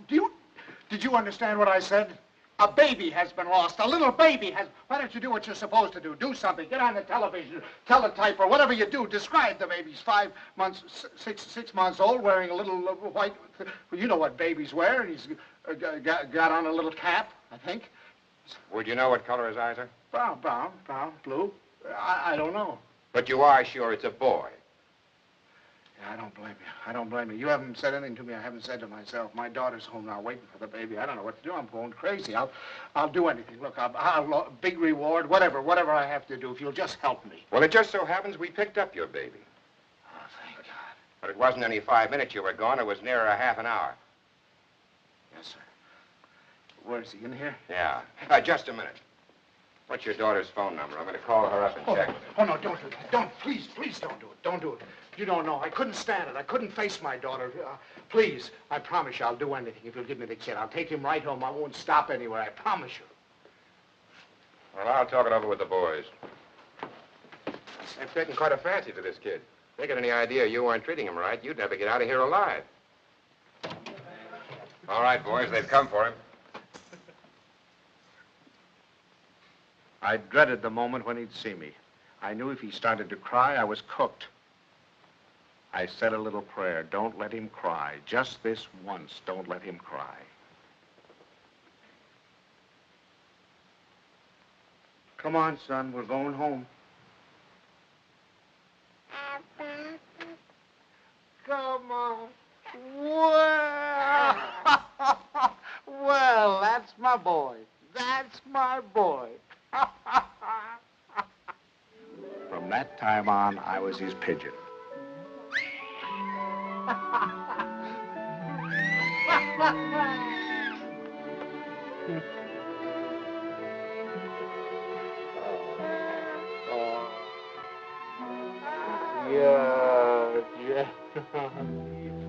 F: Did you understand what I said? A baby has been lost. A little baby has... Why don't you do what you're supposed to do? Do something. Get on the television. Teletype or whatever you do. Describe the baby. He's 5 months, 6 months old, wearing a little white... Well, you know what babies wear. And he's got on a little cap, I think.
J: Would you know what color his eyes are?
F: Brown, blue. I don't know.
J: But you are sure it's a boy.
F: Yeah, I don't blame you. You haven't said anything to me I haven't said to myself. My daughter's home now waiting for the baby. I don't know what to do. I'm going crazy. I'll do anything. Look, I'll big reward, whatever I have to do, if you'll just help me.
J: Well, it just so happens we picked up your baby.
F: Oh, thank God.
J: But it wasn't only 5 minutes you were gone. It was nearer a half an hour.
F: Yes, sir. Where is he, in here?
J: Yeah. Just a minute. What's your daughter's phone number? I'm going to call her up and check.
F: Oh, no, don't do that. Please don't do it. Don't do it. You don't know. I couldn't stand it. I couldn't face my daughter. Please, I promise you I'll do anything if you'll give me the kid. I'll take him right home. I won't stop anywhere. I promise you.
J: Well, I'll talk it over with the boys. They've taken quite a fancy to this kid. If they got any idea you weren't treating him right, you'd never get out of here alive. All right, boys, they've come for him.
A: I dreaded the moment when he'd see me. I knew if he started to cry, I was cooked. I said a little prayer. Don't let him cry. Just this once, don't let him cry. Come on, son. We're going home.
F: Come on. Well, well, that's my boy. That's my boy.
A: From that time on, I was his pigeon.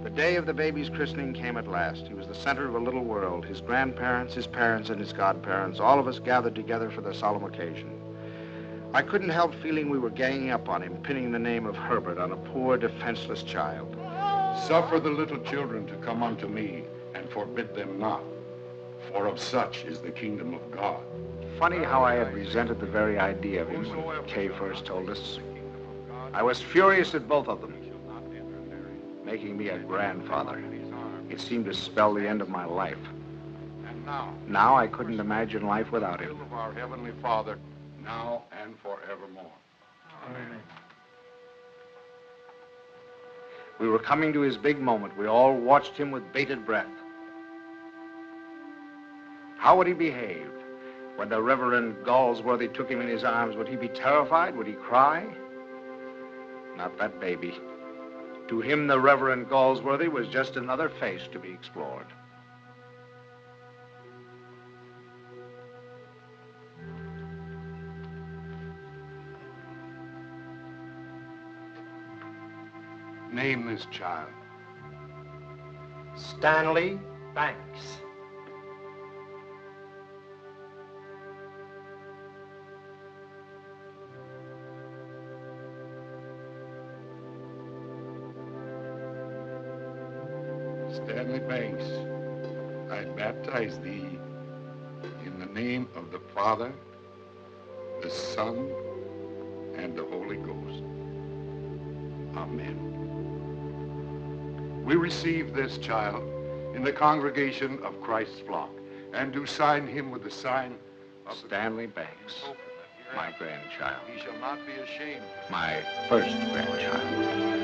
A: The day of the baby's christening came at last. He was the center of a little world. His grandparents, his parents, and his godparents, all of us gathered together for the solemn occasion. I couldn't help feeling we were ganging up on him, pinning the name of Herbert on a poor, defenseless child.
L: Suffer the little children to come unto me, and forbid them not, for of such is the kingdom of God.
A: Funny how I had resented the very idea of him when Kay first told us. I was furious at both of them. Making me a grandfather. It seemed to spell the end of my life.
L: And
A: Now I couldn't imagine life without him.
L: of our Heavenly Father, now and forevermore.
F: Amen.
A: We were coming to his big moment. We all watched him with bated breath. How would he behave? When the Reverend Galsworthy took him in his arms, would he be terrified? Would he cry? Not that baby. To him, the Reverend Galsworthy was just another face to be explored.
L: Name this child.
K: Stanley Banks.
L: Stanley Banks, I baptize thee in the name of the Father, the Son, and the Holy Ghost. Amen. We receive this child in the congregation of Christ's flock, and do sign him with the sign of
A: Stanley Banks, my grandchild.
L: He shall not be ashamed.
A: My first grandchild.